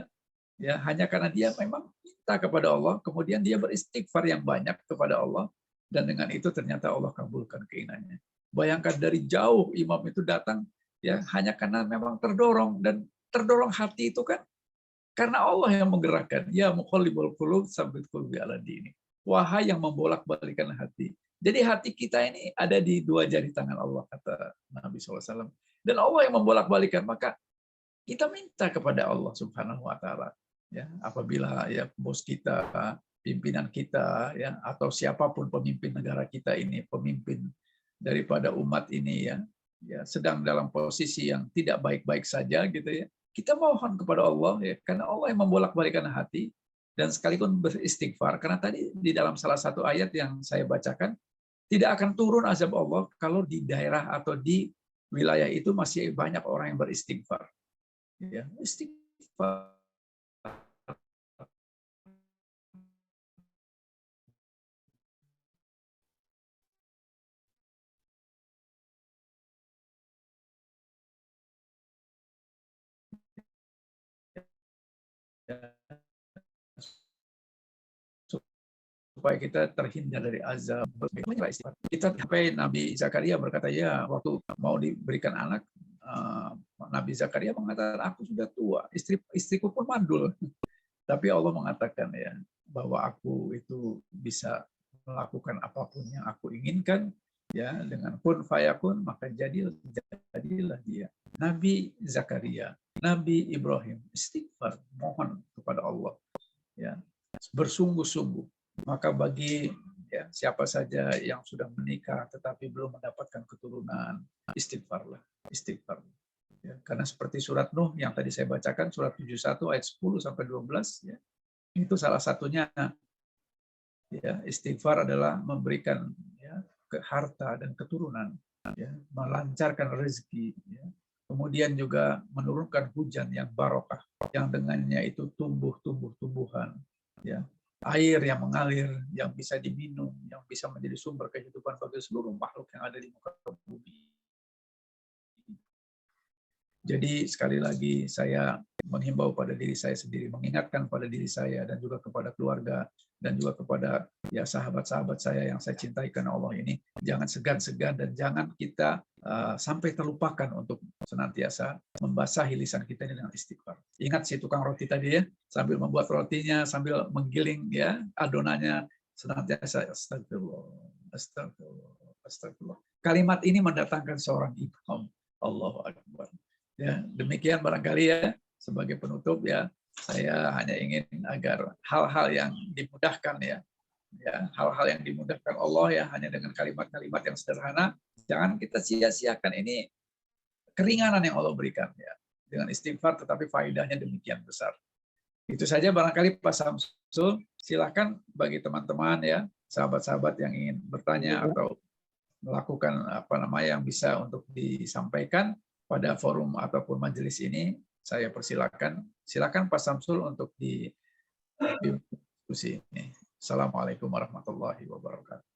hanya karena dia memang minta kepada Allah, kemudian dia beristighfar yang banyak kepada Allah, dan dengan itu ternyata Allah kabulkan keinginannya. Bayangkan dari jauh imam itu datang ya hanya karena memang terdorong, dan terdorong hati itu kan karena Allah yang menggerakkan. Ya muqallibul qulub tsabbit qulbi ala dini. Wahai yang membolak-balikan hati. Jadi hati kita ini ada di dua jari tangan Allah, kata Nabi SAW. Dan Allah yang membolak-balikan, maka kita minta kepada Allah Subhanahu wa taala. Ya, apabila ya bos kita, pimpinan kita ya, atau siapapun pemimpin negara kita ini, pemimpin daripada umat ini ya sedang dalam posisi yang tidak baik-baik saja gitu ya. Kita mohon kepada Allah ya, karena Allah yang membolak-balikan hati, dan sekalipun beristighfar, karena tadi di dalam salah satu ayat yang saya bacakan, tidak akan turun azab Allah kalau di daerah atau di wilayah itu masih banyak orang yang beristighfar. Ya, istighfar. Supaya kita terhindar dari azab. Kita sampai Nabi Zakaria berkata, ya waktu mau diberikan anak, Nabi Zakaria mengatakan, aku sudah tua, istriku pun mandul. Tapi Allah mengatakan ya bahwa aku itu bisa melakukan apapun yang aku inginkan ya, dengan kun fayakun, maka jadilah dia. Nabi Zakaria, Nabi Ibrahim istighfar, mohon kepada Allah ya, bersungguh-sungguh. Maka bagi ya siapa saja yang sudah menikah tetapi belum mendapatkan keturunan, istighfarlah, istighfar. Ya, karena seperti surat Nuh yang tadi saya bacakan, surat 71 ayat 10 sampai 12 ya. Itu salah satunya ya, istighfar adalah memberikan ya harta dan keturunan ya, melancarkan rezeki ya. Kemudian juga menurunkan hujan yang barokah, yang dengannya itu tumbuhan ya. Air yang mengalir, yang bisa diminum, yang bisa menjadi sumber kehidupan bagi seluruh makhluk yang ada di muka bumi. Jadi sekali lagi saya menghimbau pada diri saya sendiri, mengingatkan pada diri saya dan juga kepada keluarga dan juga kepada ya sahabat-sahabat saya yang saya cintai karena Allah ini, jangan segan-segan dan jangan kita sampai terlupakan untuk senantiasa membasahi lisan kita dengan istighfar. Ingat si tukang roti tadi ya, sambil membuat rotinya, sambil menggiling ya adonannya, senantiasa astagfirullah, astagfirullah, astagfirullah. Kalimat ini mendatangkan seorang imam. Allahu Akbar. Ya, demikian barangkali ya sebagai penutup ya, saya hanya ingin agar hal-hal yang dimudahkan ya hal-hal yang dimudahkan Allah ya, hanya dengan kalimat-kalimat yang sederhana, jangan kita sia-siakan ini keringanan yang Allah berikan ya, dengan istighfar tetapi faedahnya demikian besar. Itu saja barangkali Pak Samsul, silakan bagi teman-teman ya, sahabat-sahabat yang ingin bertanya atau melakukan yang bisa untuk disampaikan pada forum ataupun majelis ini, saya persilakan. Silakan Pak Samsul untuk di diskusi ini. Assalamualaikum warahmatullahi wabarakatuh.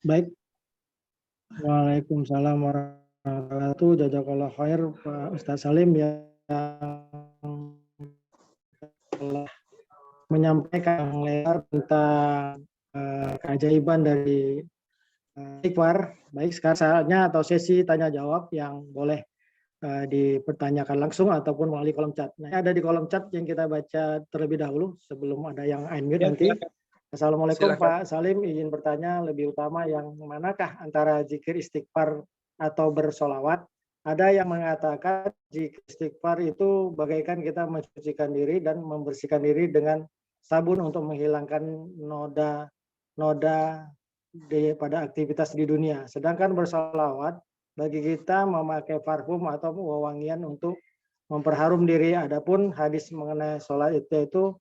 Baik. Waalaikumsalam warahmatullahi wabarakatuh. Jazakallah khair Pak Ustaz Salim yang telah menyampaikan lebar tentang keajaiban dari istighfar. Baik, sekarang saatnya atau sesi tanya jawab yang boleh dipertanyakan langsung ataupun melalui kolom chat. Nah, ada di kolom chat yang kita baca terlebih dahulu sebelum ada yang unmute nanti. Assalamualaikum Pak Salim, izin bertanya lebih utama yang manakah antara zikir istighfar atau bersolawat? Ada yang mengatakan zikir istighfar itu bagaikan kita mensucikan diri dan membersihkan diri dengan sabun untuk menghilangkan noda pada aktivitas di dunia. Sedangkan bersolawat bagi kita memakai parfum atau wewangian untuk memperharum diri. Adapun hadis mengenai sholat itu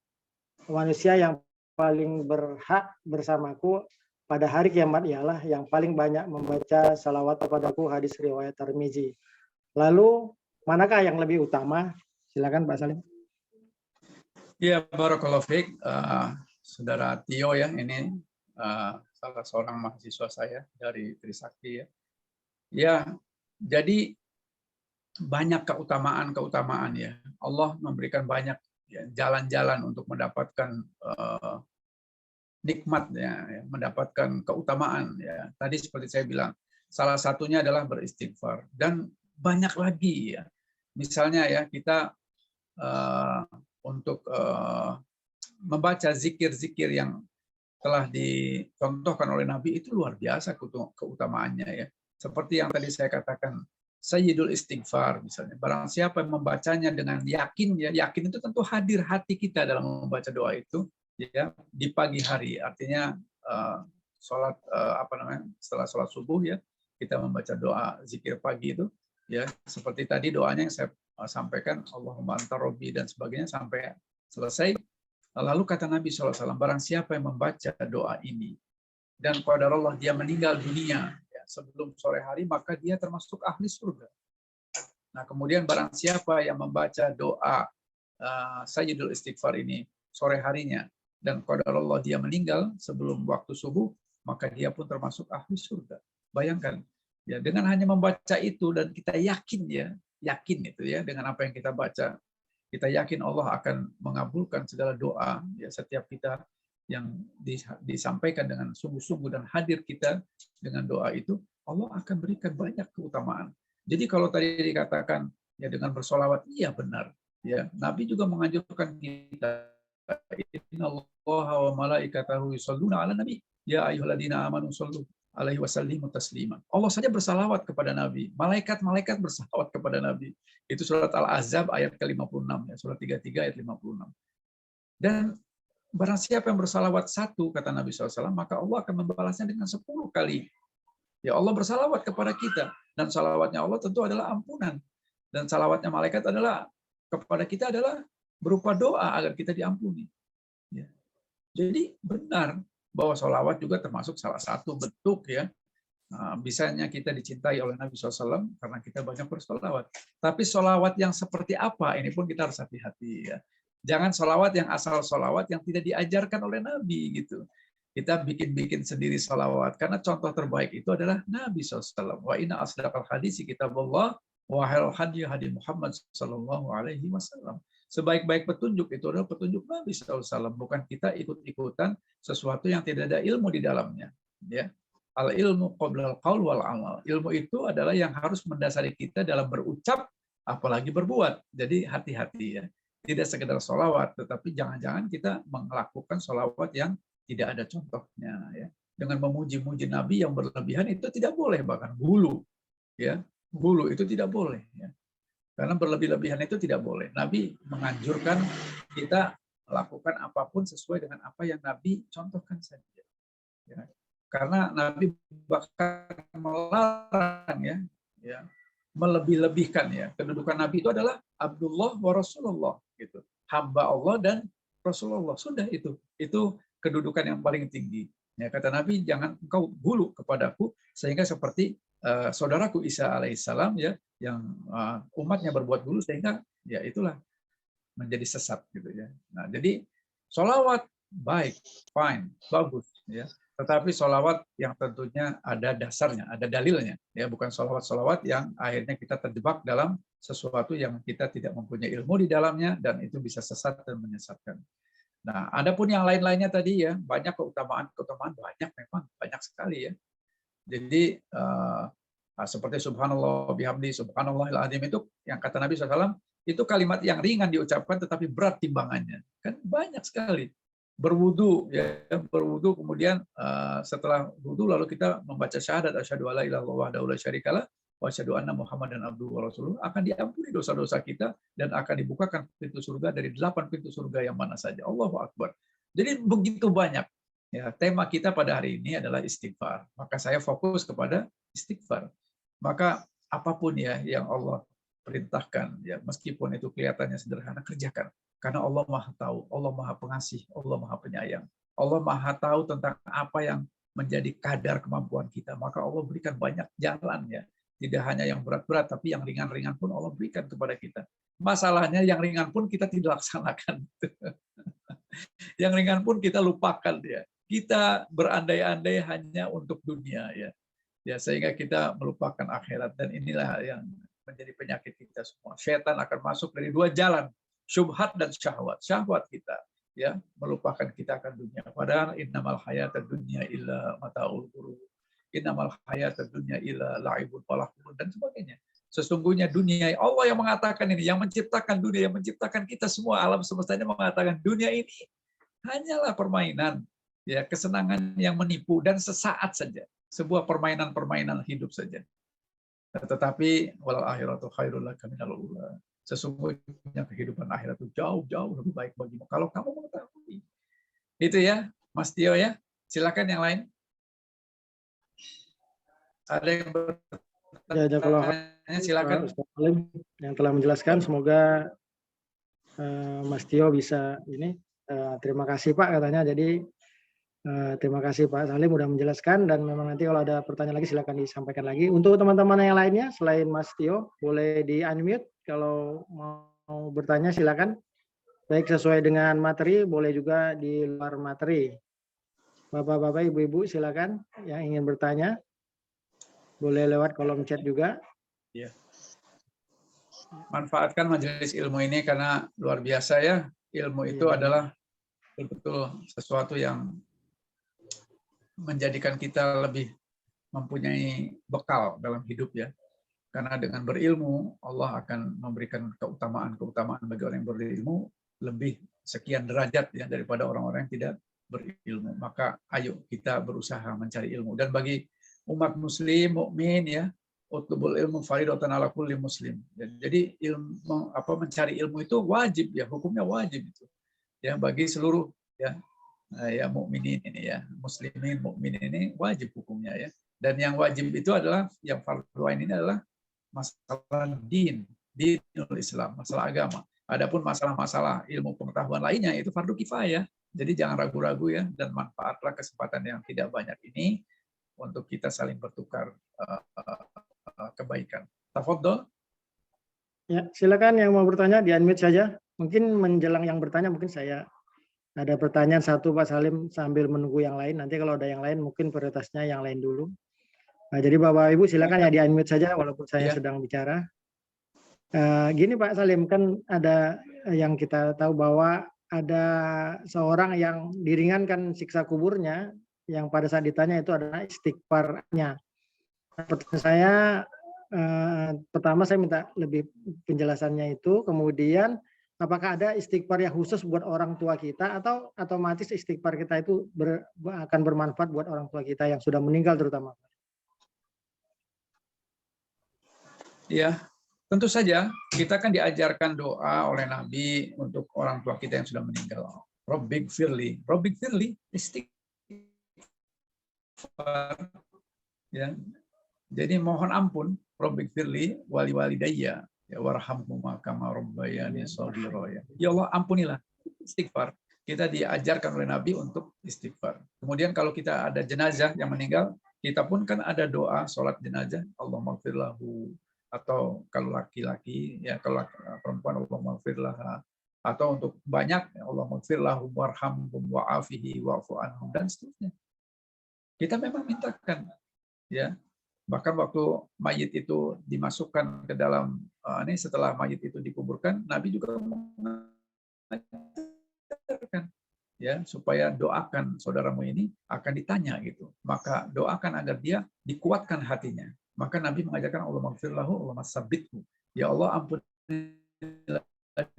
manusia yang paling berhak bersamaku pada hari kiamat ialah yang paling banyak membaca salawat kepadaku, hadis riwayat Tirmizi. Lalu manakah yang lebih utama? Silakan Pak Salim. Ya, barakallahu fiik. Saudara Tio ya, ini salah seorang mahasiswa saya dari Trisakti ya. Ya, jadi banyak keutamaan ya. Allah memberikan banyak jalan-jalan untuk mendapatkan nikmat ya, mendapatkan keutamaan ya. Tadi seperti saya bilang, salah satunya adalah beristighfar dan banyak lagi ya. Misalnya ya kita untuk membaca zikir-zikir yang telah dicontohkan oleh Nabi itu luar biasa keutamaannya ya. Seperti yang tadi saya katakan, Sayyidul Istighfar misalnya. Barang siapa yang membacanya dengan yakin ya, yakin itu tentu hadir hati kita dalam membaca doa itu ya di pagi hari. Artinya sholat setelah sholat subuh ya kita membaca doa zikir pagi itu ya seperti tadi doanya yang saya sampaikan Allahumma anta rabbi dan sebagainya sampai selesai. Lalu kata Nabi SAW, barang siapa yang membaca doa ini dan qadarullah dia meninggal dunia ya, sebelum sore hari, maka dia termasuk ahli surga. Nah, kemudian barang siapa yang membaca doa Sayyidul Istighfar ini sore harinya dan qadarullah dia meninggal sebelum waktu subuh, maka dia pun termasuk ahli surga. Bayangkan, ya dengan hanya membaca itu dan kita yakin itu ya dengan apa yang kita baca. Kita yakin Allah akan mengabulkan segala doa ya setiap kita yang disampaikan dengan sungguh-sungguh dan hadir kita dengan doa itu, Allah akan berikan banyak keutamaan. Jadi kalau tadi dikatakan ya dengan bersolawat, iya benar. Ya, Nabi juga menganjurkan kita, innallaha wa malaikatahu yusholluna 'alan nabi ya ayyuhalladzina amanu shollu alaihi wasallimu taslima. Allah saja bersalawat kepada Nabi. Malaikat-malaikat bersalawat kepada Nabi. Itu surat Al-Ahzab ayat ke-56 ya, surat 33 ayat 56. Dan barang siapa yang bersalawat satu kata Nabi SAW, maka Allah akan membalasnya dengan 10 kali. Ya Allah bersalawat kepada kita dan salawatnya Allah tentu adalah ampunan. Dan salawatnya malaikat adalah kepada kita adalah berupa doa agar kita diampuni. Ya. Jadi benar bahwa sholawat juga termasuk salah satu bentuk ya bisanya kita dicintai oleh Nabi SAW karena kita banyak bersholawat. Tapi sholawat yang seperti apa ini pun kita harus hati-hati ya. Jangan sholawat yang asal sholawat yang tidak diajarkan oleh Nabi gitu. Kita bikin-bikin sendiri sholawat karena contoh terbaik itu adalah Nabi SAW. Wa inna asdaqal hadisi kitabullah wa khairul hadi hadi Muhammad sallallahu alaihi wasallam. Sebaik-baik petunjuk itu adalah petunjuk Nabi SAW, bukan kita ikut-ikutan sesuatu yang tidak ada ilmu di dalamnya. Ya, al ilmu qabla al qaul wal amal. Ilmu itu adalah yang harus mendasari kita dalam berucap, apalagi berbuat. Jadi hati-hati ya. Tidak sekedar sholawat, tetapi jangan-jangan kita melakukan sholawat yang tidak ada contohnya. Ya. Dengan memuji-muji Nabi yang berlebihan itu tidak boleh, bahkan gulu. Ya, gulu itu tidak boleh. Ya. Karena berlebih-lebihan itu tidak boleh. Nabi menganjurkan kita lakukan apapun sesuai dengan apa yang Nabi contohkan saja. Ya. Karena Nabi bahkan melarang ya, melebih-lebihkan ya. Kedudukan Nabi itu adalah Abdullah wa Rasulullah gitu. Hamba Allah dan Rasulullah. Sudah itu. Itu kedudukan yang paling tinggi. Ya, kata Nabi, jangan engkau gulu kepadaku sehingga seperti saudaraku Isa alaihissalam ya yang umatnya berbuat dulu sehingga ya itulah menjadi sesat gitu ya. Nah, jadi sholawat baik, fine, bagus ya. Tetapi sholawat yang tentunya ada dasarnya, ada dalilnya ya, bukan sholawat yang akhirnya kita terjebak dalam sesuatu yang kita tidak mempunyai ilmu di dalamnya dan itu bisa sesat dan menyesatkan. Nah, adapun yang lain-lainnya tadi ya, banyak keutamaan banyak memang, banyak sekali ya. Jadi seperti subhanallah bihamdi subhanallahil azim itu yang kata Nabi SAW itu kalimat yang ringan diucapkan tetapi berat timbangannya. Kan banyak sekali. Berwudu ya, berwudu kemudian setelah wudu lalu kita membaca syahadat asyhadu alla ilaha illallah wahdahu la syarikalah wa asyhadu anna muhammadan abduhu wa rasuluh, akan diampuni dosa-dosa kita dan akan dibukakan pintu surga dari 8 pintu surga yang mana saja. Allahu akbar. Jadi begitu banyak. Ya, tema kita pada hari ini adalah istighfar. Maka saya fokus kepada istighfar. Maka apapun ya yang Allah perintahkan, ya meskipun itu kelihatannya sederhana, kerjakan. Karena Allah Maha tahu, Allah Maha pengasih, Allah Maha penyayang. Allah Maha tahu tentang apa yang menjadi kadar kemampuan kita. Maka Allah berikan banyak jalan ya. Tidak hanya yang berat-berat, tapi yang ringan-ringan pun Allah berikan kepada kita. Masalahnya yang ringan pun kita tidak laksanakan. Yang ringan pun kita lupakan ya. Kita berandai-andai hanya untuk dunia ya. Ya sehingga kita melupakan akhirat, dan inilah yang menjadi penyakit kita semua. Syaitan akan masuk dari dua jalan, syubhat dan syahwat. Syahwat kita ya melupakan kita akan dunia. Padahal innamal hayatad dunya illa mataul ghurur. Innamal hayatad dunya illa la'ibun walahun dan sebagainya. Sesungguhnya dunia, Allah yang mengatakan ini, yang menciptakan dunia, yang menciptakan kita semua, alam semestanya mengatakan dunia ini hanyalah permainan, ya kesenangan yang menipu dan sesaat saja, sebuah permainan-permainan hidup saja. Tetapi walal akhiratu khairul laka minal ula. Sesungguhnya kehidupan akhirat itu jauh-jauh lebih baik bagimu kalau kamu mengetahui. Itu ya, Mas Tio ya. Silakan yang lain. Ada yang bertanya, silakan. Ustaz Salim yang telah menjelaskan. Semoga Mas Tio bisa ini. Terima kasih Pak katanya. Jadi terima kasih Pak Salim sudah menjelaskan, dan memang nanti kalau ada pertanyaan lagi silakan disampaikan lagi. Untuk teman-teman yang lainnya selain Mas Tio boleh di unmute kalau mau bertanya silakan. Baik sesuai dengan materi, boleh juga di luar materi. Bapak-bapak, ibu-ibu silakan yang ingin bertanya. Boleh lewat kolom chat juga. Ya. Manfaatkan majelis ilmu ini karena luar biasa ya. Ilmu itu adalah betul-betul sesuatu yang menjadikan kita lebih mempunyai bekal dalam hidup ya. Karena dengan berilmu, Allah akan memberikan keutamaan-keutamaan bagi orang yang berilmu lebih sekian derajat ya daripada orang-orang yang tidak berilmu. Maka ayo kita berusaha mencari ilmu. Dan bagi umat muslim, mukmin ya, utlubul ilmu faridatan ala kulli muslim. Jadi ilmu mencari ilmu itu wajib ya, hukumnya wajib itu. Ya bagi seluruh ya mukminin ini ya, muslimin, mukminin ini wajib hukumnya ya. Dan yang wajib itu adalah yang fardu ain ini adalah masalah dinul Islam, masalah agama. Adapun masalah-masalah ilmu pengetahuan lainnya itu fardu kifayah. Jadi jangan ragu-ragu ya, dan manfaatlah kesempatan yang tidak banyak ini untuk kita saling bertukar kebaikan. Tafadhol. Ya, silakan yang mau bertanya di unmute saja. Mungkin menjelang yang bertanya mungkin saya ada pertanyaan satu Pak Salim sambil menunggu yang lain. Nanti kalau ada yang lain mungkin prioritasnya yang lain dulu. Nah, jadi Bapak Ibu silakan ya di unmute saja walaupun saya sedang bicara. Gini Pak Salim, kan ada yang kita tahu bahwa ada seorang yang diringankan siksa kuburnya yang pada saat ditanya itu adalah istighfarnya. Pertanyaan saya pertama saya minta lebih penjelasannya itu, kemudian apakah ada istighfar yang khusus buat orang tua kita atau otomatis istighfar kita itu akan bermanfaat buat orang tua kita yang sudah meninggal terutama? Ya, tentu saja kita kan diajarkan doa oleh Nabi untuk orang tua kita yang sudah meninggal. Robbik firli istighfar. Ya. Jadi mohon ampun, Robbik firli wali walidayya ya warhamhuma kama rabbayani shaghira ya. Ya Allah ampunilah, istighfar. Kita diajarkan oleh Nabi untuk istighfar. Kemudian kalau kita ada jenazah yang meninggal, kita pun kan ada doa salat jenazah, Allahumma ighfir lahu, atau kalau laki-laki ya kalau perempuan Allahumma ighfir laha, atau untuk banyak Allahumma ighfir lahum warhamhum wa'afihi wa'fu anhum dan seterusnya. Kita memang mintakan ya. Bahkan waktu mayit itu dimasukkan ke dalam ini setelah mayit itu dikuburkan, Nabi juga mengajarkan ya supaya doakan saudaramu ini akan ditanya gitu. Maka doakan agar dia dikuatkan hatinya. Maka Nabi mengajarkan Allah maghfirlahu, Allah masabbithu. Ya Allah ampunilah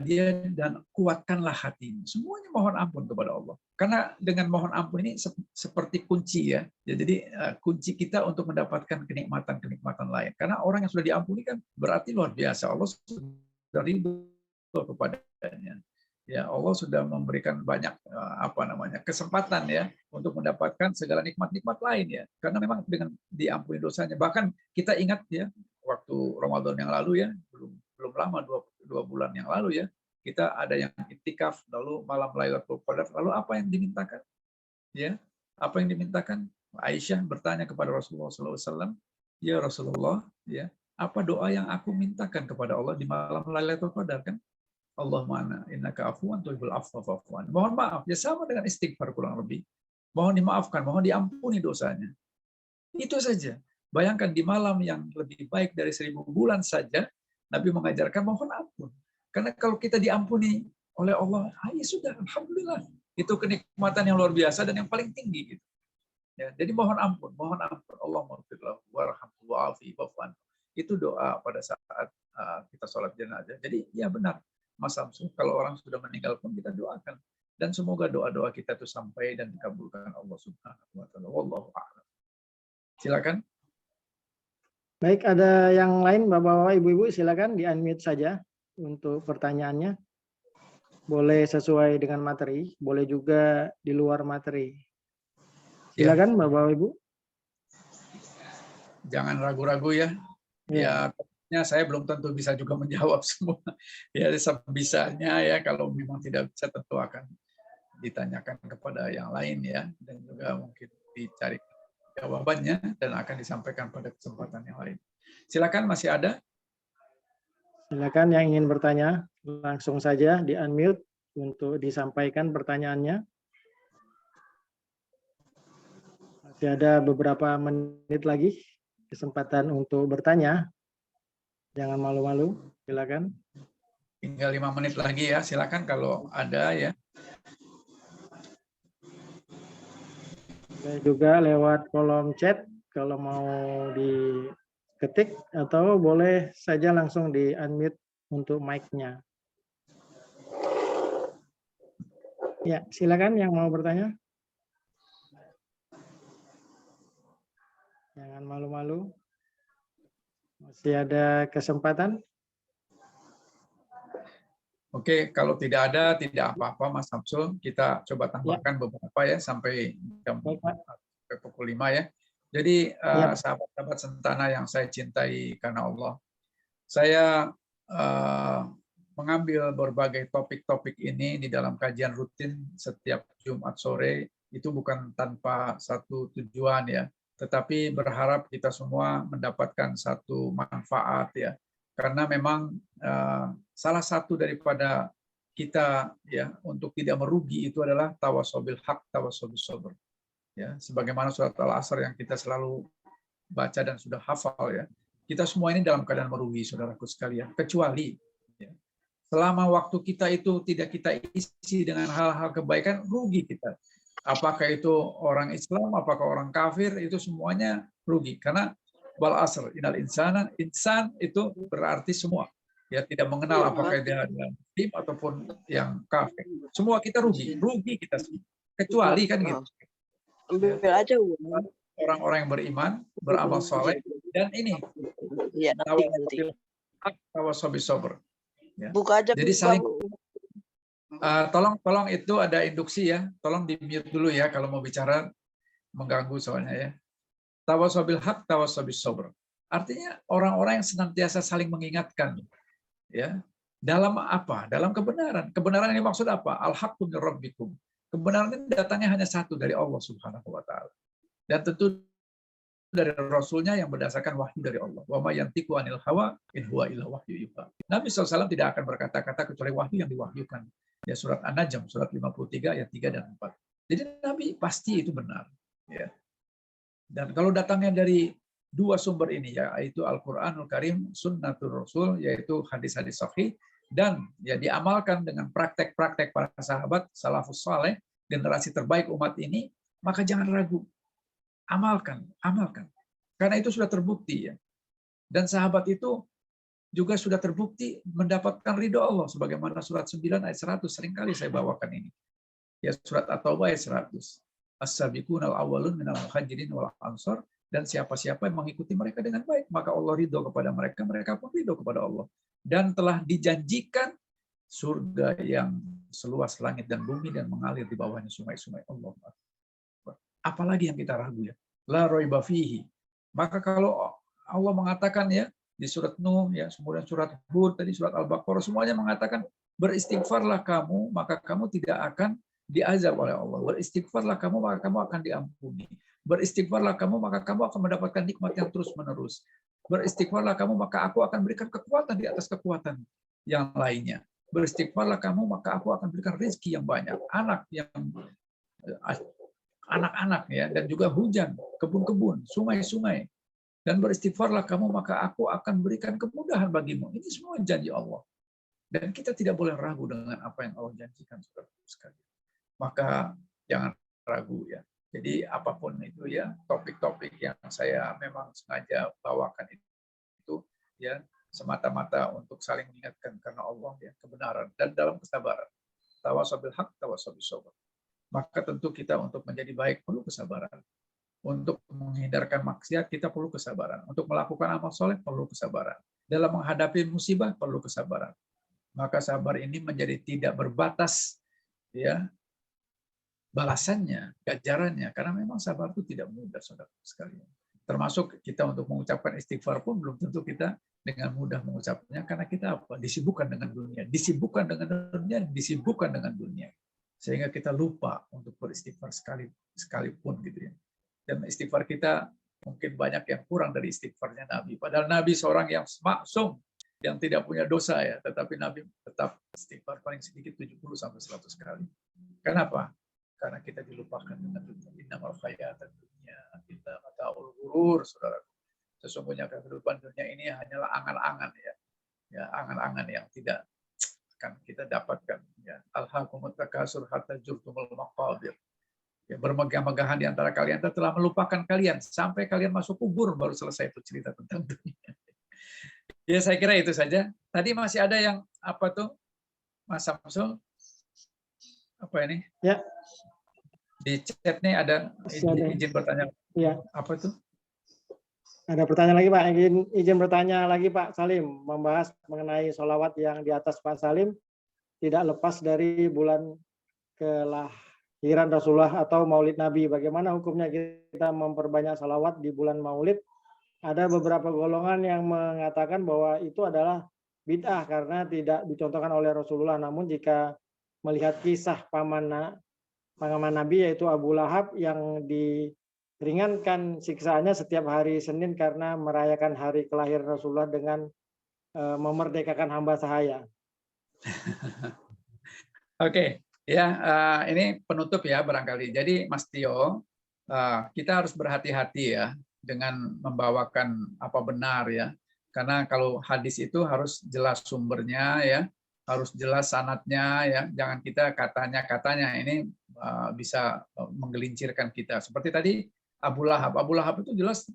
dia dan kuatkanlah hatinya. Semuanya mohon ampun kepada Allah. Karena dengan mohon ampun ini seperti kunci ya. Jadi kunci kita untuk mendapatkan kenikmatan-kenikmatan lain. Karena orang yang sudah diampuni kan berarti luar biasa. Allah sudah ridho kepadanya. Ya, Allah sudah memberikan banyak kesempatan ya untuk mendapatkan segala nikmat-nikmat lain ya. Karena memang dengan diampuni dosanya. Bahkan kita ingat ya waktu Ramadan yang lalu ya, belum lama dua bulan yang lalu ya, kita ada yang iktikaf lalu malam Lailatul Qadar, lalu apa yang dimintakan? Ya, apa yang dimintakan? Aisyah bertanya kepada Rasulullah SAW, ya Rasulullah, ya, apa doa yang aku mintakan kepada Allah di malam Lailatul Qadar kan? Allahumma innaka afuwan tuhibbul afwa fa'fu anni. Mohon maaf, ya sama dengan istighfar kurang lebih. Mohon dimaafkan, mohon diampuni dosanya. Itu saja. Bayangkan di malam yang lebih baik dari 1000 bulan saja, Nabi mengajarkan mohon ampun. Karena kalau kita diampuni oleh Allah, ya sudah, alhamdulillah. Itu kenikmatan yang luar biasa dan yang paling tinggi. Gitu. Ya, jadi mohon ampun. Allahumma firlahu warhamhu wa'afi wa'fu anhu. Itu doa pada saat kita sholat jenazah. Jadi ya benar. Mas Samsul, kalau orang sudah meninggal pun kita doakan. Dan semoga doa-doa kita itu sampai dan dikabulkan Allah Subhanahu wa taala. Wallahu a'lam. Silakan. Baik, ada yang lain Bapak-bapak, Ibu-ibu, silakan di-unmute saja untuk pertanyaannya. Boleh sesuai dengan materi, boleh juga di luar materi. Silakan Bapak-bapak, Ibu. Jangan ragu-ragu ya. Ya, saya belum tentu bisa juga menjawab semua. Ya, sebisanya ya, kalau memang tidak bisa tentu akan ditanyakan kepada yang lain ya, dan juga mungkin dicari jawabannya dan akan disampaikan pada kesempatan yang lain. Silakan, masih ada? Silakan yang ingin bertanya, langsung saja di-unmute untuk disampaikan pertanyaannya. Masih ada beberapa menit lagi kesempatan untuk bertanya. Jangan malu-malu, silakan. Tinggal 5 menit lagi ya, silakan kalau ada ya. Juga lewat kolom chat kalau mau diketik atau boleh saja langsung di-unmute untuk mic-nya. Ya, silakan yang mau bertanya. Jangan malu-malu. Masih ada kesempatan? Oke, kalau tidak ada, tidak apa-apa Mas Samsul. Kita coba tambahkan beberapa ya, sampai jam pukul 5 ya. Jadi sahabat-sahabat Sentana yang saya cintai karena Allah, saya mengambil berbagai topik-topik ini di dalam kajian rutin setiap Jumat sore, itu bukan tanpa satu tujuan ya, tetapi berharap kita semua mendapatkan satu manfaat ya, karena memang salah satu daripada kita ya untuk tidak merugi itu adalah tawasobil haq, tawasobil sabr ya, sebagaimana surat Al-Asr yang kita selalu baca dan sudah hafal ya, kita semua ini dalam keadaan merugi saudaraku sekalian, kecuali ya, selama waktu kita itu tidak kita isi dengan hal-hal kebaikan, rugi kita. Apakah itu orang Islam, apakah orang kafir, itu semuanya rugi. Karena wal asr, innal insana, insan itu berarti semua. Ya, tidak mengenal apakah dia adalah muslim ataupun yang kafir. Semua kita rugi kita semua. Kecuali kan gitu. Orang-orang yang beriman, beramal soleh, dan ini tawasobil sabr. Ya. Buka aja. Jadi saling tolong itu ada induksi ya, tolong di mute dulu ya kalau mau bicara, mengganggu soalnya ya. Tawasobil haq, tawasobil sabr. Artinya orang-orang yang senantiasa saling mengingatkan ya. Dalam apa? Dalam kebenaran. Kebenaran ini maksud apa? Al-haqqu min rabbikum. Kebenaran ini datangnya hanya satu dari Allah Subhanahu wa taala. Dan tentu dari Rasulnya yang berdasarkan wahyu dari Allah. Wa ma yantiqu anil hawa in huwa illa wahyu yuha. Nabi SAW tidak akan berkata-kata kecuali wahyu yang diwahyukan. Ya, surat An-Najm, surat 53 ayat 3 dan 4. Jadi Nabi pasti itu benar. Ya. Dan kalau datangnya dari dua sumber ini, yaitu Al-Quranul Karim, Sunnatul Rasul, yaitu hadis-hadis sahih, dan ya diamalkan dengan praktek-praktek para sahabat, salafus saleh, generasi terbaik umat ini, maka jangan ragu. Amalkan. Karena itu sudah terbukti ya. Dan sahabat itu juga sudah terbukti mendapatkan ridho Allah sebagaimana surat 9 ayat 100 seringkali saya bawakan ini. Ya, surat At-Taubah ayat 100. As-sabiqunal awwalun minal muhajirin wal ansor, dan siapa-siapa yang mengikuti mereka dengan baik, maka Allah ridho kepada mereka, mereka pun ridho kepada Allah. Dan telah dijanjikan surga yang seluas langit dan bumi dan mengalir di bawahnya sungai-sungai. Allah. Apalagi yang kita ragu ya. La raiba fihi. Maka kalau Allah mengatakan ya di surat Nuh ya, kemudian surat Hud, tadi surat Al-Baqarah, semuanya mengatakan beristighfarlah kamu, maka kamu tidak akan diazab oleh Allah. Beristighfarlah kamu, maka kamu akan diampuni. Beristighfarlah kamu, maka kamu akan mendapatkan nikmat yang terus-menerus. Beristighfarlah kamu, maka aku akan berikan kekuatan di atas kekuatan yang lainnya. Beristighfarlah kamu, maka aku akan berikan rezeki yang banyak, anak-anak ya, dan juga hujan, kebun-kebun, sungai-sungai. Dan beristighfarlah kamu, maka aku akan berikan kemudahan bagimu. Ini semua janji Allah. Dan kita tidak boleh ragu dengan apa yang Allah janjikan, saudara-saudara sekalian. Maka jangan ragu ya. Jadi apapun itu ya, topik-topik yang saya memang sengaja bawakan itu ya semata-mata untuk saling mengingatkan karena Allah ya, kebenaran dan dalam kesabaran. Tawasau bil haq, tawasau bis sabr. Maka tentu kita untuk menjadi baik perlu kesabaran. Untuk menghindarkan maksiat kita perlu kesabaran. Untuk melakukan amal soleh perlu kesabaran. Dalam menghadapi musibah perlu kesabaran. Maka sabar ini menjadi tidak berbatas ya balasannya, ganjarannya, karena memang sabar itu tidak mudah, saudara sekalian. Termasuk kita untuk mengucapkan istighfar pun belum tentu kita dengan mudah mengucapnya, karena kita apa? Disibukkan dengan dunia, disibukkan dengan dunia, disibukkan dengan dunia, sehingga kita lupa untuk beristighfar sekalipun gitu ya. Dan istighfar kita mungkin banyak yang kurang dari istighfarnya Nabi. Padahal Nabi seorang yang maksum, yang tidak punya dosa ya, tetapi Nabi tetap istighfar paling sedikit 70-100 kali. Kenapa? Karena kita dilupakan dengan dunia. Innamal hayatud dunya kita mataul ghurur, saudara. Sesungguhnya kehidupan dunia ini hanyalah angan-angan ya. Ya, angan-angan yang tidak akan kita dapatkan ya. Alhaakumut takasur hatta zurtumul maqabir. Ya, bermegah-megahan di antara kalian telah melupakan kalian sampai kalian masuk kubur baru selesai itu cerita tentang dunia. Ya, saya kira itu saja. Tadi masih ada yang apa tuh, Mas Samsul? Apa ini? Ya. Di chat nih ada izin bertanya. Ya. Apa tuh? Ada pertanyaan lagi Pak. Izin bertanya lagi Pak Salim, membahas mengenai sholawat yang di atas Pak Salim tidak lepas dari bulan kelahiran Rasulullah atau Maulid Nabi. Bagaimana hukumnya kita memperbanyak sholawat di bulan Maulid? Ada beberapa golongan yang mengatakan bahwa itu adalah bid'ah karena tidak dicontohkan oleh Rasulullah. Namun jika melihat kisah paman Nabi yaitu Abu Lahab yang diringankan siksaannya setiap hari Senin karena merayakan hari kelahiran Rasulullah dengan memerdekakan hamba sahaya. Oke, ya ini penutup ya barangkali. Jadi Mas Tio, kita harus berhati-hati ya dengan membawakan apa benar ya. Karena kalau hadis itu harus jelas sumbernya ya, harus jelas sanadnya ya. Jangan kita katanya ini bisa menggelincirkan kita. Seperti tadi Abu Lahab. Abu Lahab itu jelas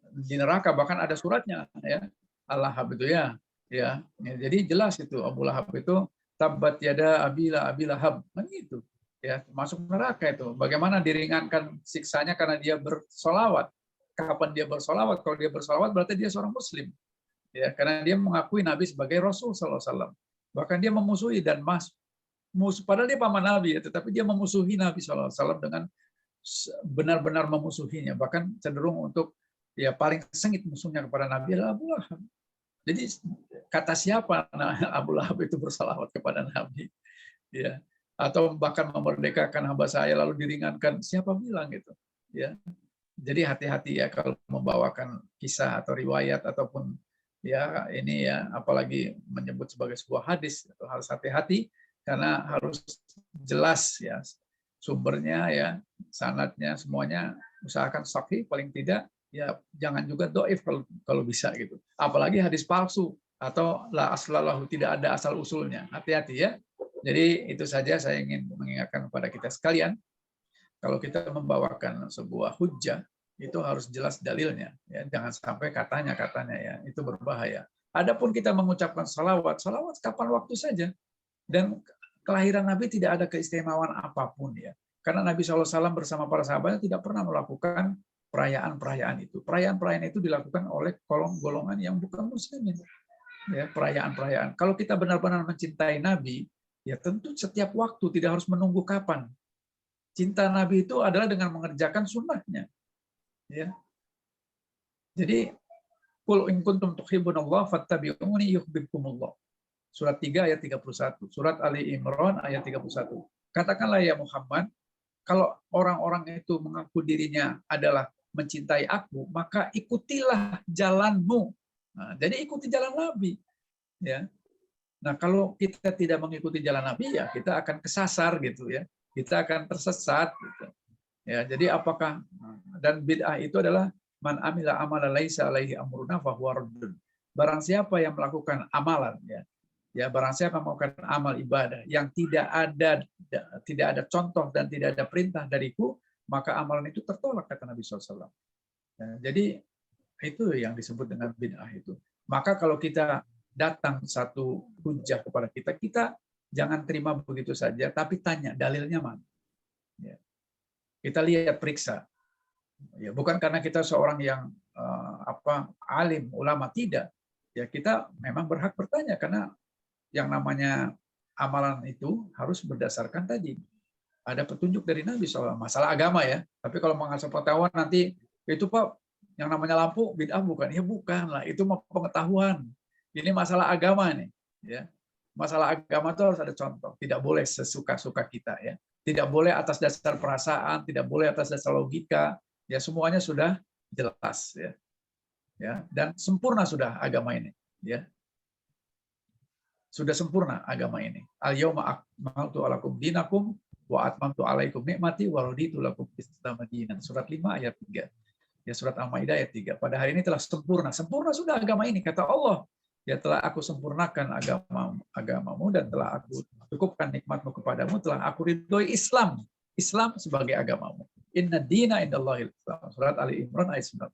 di neraka, bahkan ada suratnya ya. Al-Lahab itu ya. Ya, jadi jelas itu Abu Lahab itu tabbat yada Abi Lahab, kan gitu. Ya, masuk neraka itu. Bagaimana diringankan siksanya karena dia bersolawat. Kapan dia bersolawat? Kalau dia bersolawat berarti dia seorang muslim. Ya, karena dia mengakui Nabi sebagai Rasul SAW. Bahkan dia memusuhi dan padahal dia paman Nabi, ya, tetapi dia memusuhi Nabi SAW dengan benar-benar memusuhinya. Bahkan cenderung untuk ya paling sengit musuhnya kepada Nabi adalah Abu Lahab. Jadi kata siapa Abu Lahab itu bersalawat kepada Nabi? Ya, atau bahkan memerdekakan hamba saya lalu diringankan, siapa bilang gitu? Ya, jadi hati-hati ya kalau membawakan kisah atau riwayat ataupun ya ini ya, apalagi menyebut sebagai sebuah hadis, harus hati-hati karena harus jelas ya sumbernya ya, sanadnya semuanya, usahakan sahih paling tidak. Ya jangan juga doif kalau bisa gitu. Apalagi hadis palsu atau la aslalahu, tidak ada asal usulnya. Hati-hati ya. Jadi itu saja saya ingin mengingatkan kepada kita sekalian. Kalau kita membawakan sebuah hujjah itu harus jelas dalilnya. Ya, jangan sampai katanya ya. Itu berbahaya. Adapun kita mengucapkan salawat kapan waktu saja. Dan kelahiran Nabi tidak ada keistimewaan apapun ya. Karena Nabi SAW bersama para sahabatnya tidak pernah melakukan perayaan-perayaan itu. Perayaan-perayaan itu dilakukan oleh golongan yang bukan muslimin. Ya, perayaan-perayaan. Kalau kita benar-benar mencintai Nabi, Ya tentu setiap waktu, tidak harus menunggu kapan. Cinta Nabi itu adalah dengan mengerjakan sunnahnya. Ya. Jadi, qul in kuntum tuhibbunallah fattabi'uni yuhibbukumullah. Surat 3 ayat 31. Surat Ali Imran ayat 31. Katakanlah ya Muhammad, kalau orang-orang itu mengaku dirinya adalah mencintai aku, maka ikutilah jalanmu. Nah, jadi ikuti jalan Nabi. Ya. Nah, kalau kita tidak mengikuti jalan Nabi, ya kita akan kesasar gitu ya. Kita akan tersesat gitu. Ya, jadi apakah dan bid'ah itu adalah man amila amalan laisa alaihi amruna fahuwa raddun. Barang siapa yang melakukan amalan ya. Ya, barang siapa melakukan amal ibadah yang tidak ada contoh dan tidak ada perintah dariku, maka amalan itu tertolak kata Nabi SAW. Ya, jadi itu yang disebut dengan bid'ah itu. Maka kalau kita datang satu hujah kepada kita, kita jangan terima begitu saja, tapi tanya dalilnya mana. Ya. Kita lihat, periksa. Ya, bukan karena kita seorang yang alim, ulama, tidak. Ya, kita memang berhak bertanya karena yang namanya amalan itu harus berdasarkan tadi ada petunjuk dari Nabi SAW. Masalah agama ya. Tapi kalau mengasal pengetahuan nanti itu Pak yang namanya lampu bid'ah bukan? Ya bukan lah. Itu mau pengetahuan. Ini masalah agama nih. Ya. Masalah agama itu harus ada contoh. Tidak boleh sesuka-suka kita ya. Tidak boleh atas dasar perasaan. Tidak boleh atas dasar logika. Ya semuanya sudah jelas ya. Ya, dan sempurna sudah agama ini. Ya. Sudah sempurna agama ini. Al-yauma akmaltu lakum dinakum wa atmamtu alaikum nikmati wa raditu lakum Islam dinan. Surat 5 ayat 3. Ya, surat Al-Maidah ayat 3. Pada hari ini telah sempurna. Sempurna sudah agama ini kata Allah. Ya, telah aku sempurnakan agamamu dan telah aku cukupkan nikmatmu kepadamu, telah aku ridhoi Islam. Islam sebagai agamamu. Inna dina indallahil Islam. Surat Ali Imran ayat 19.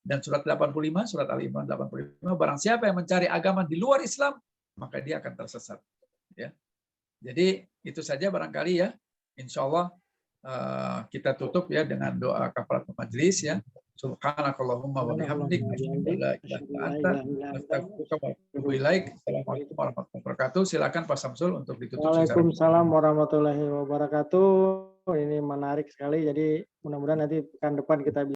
Dan surat 85, surat Ali Imran 85, barang siapa yang mencari agama di luar Islam, maka dia akan tersesat. Ya. Jadi itu saja barangkali ya. Insya Allah kita tutup ya dengan doa kafaratul majelis ya. Subhanakallahumma wa bihamdik asyhadu an la ilaha illa anta astaghfiruka wa atubu ilaik. Assalamualaikum warahmatullahi wabarakatuh. Silakan Pak Samsul untuk ditutup secara. Waalaikumsalam warahmatullahi wabarakatuh. Ini menarik sekali. Jadi mudah-mudahan nanti pekan depan kita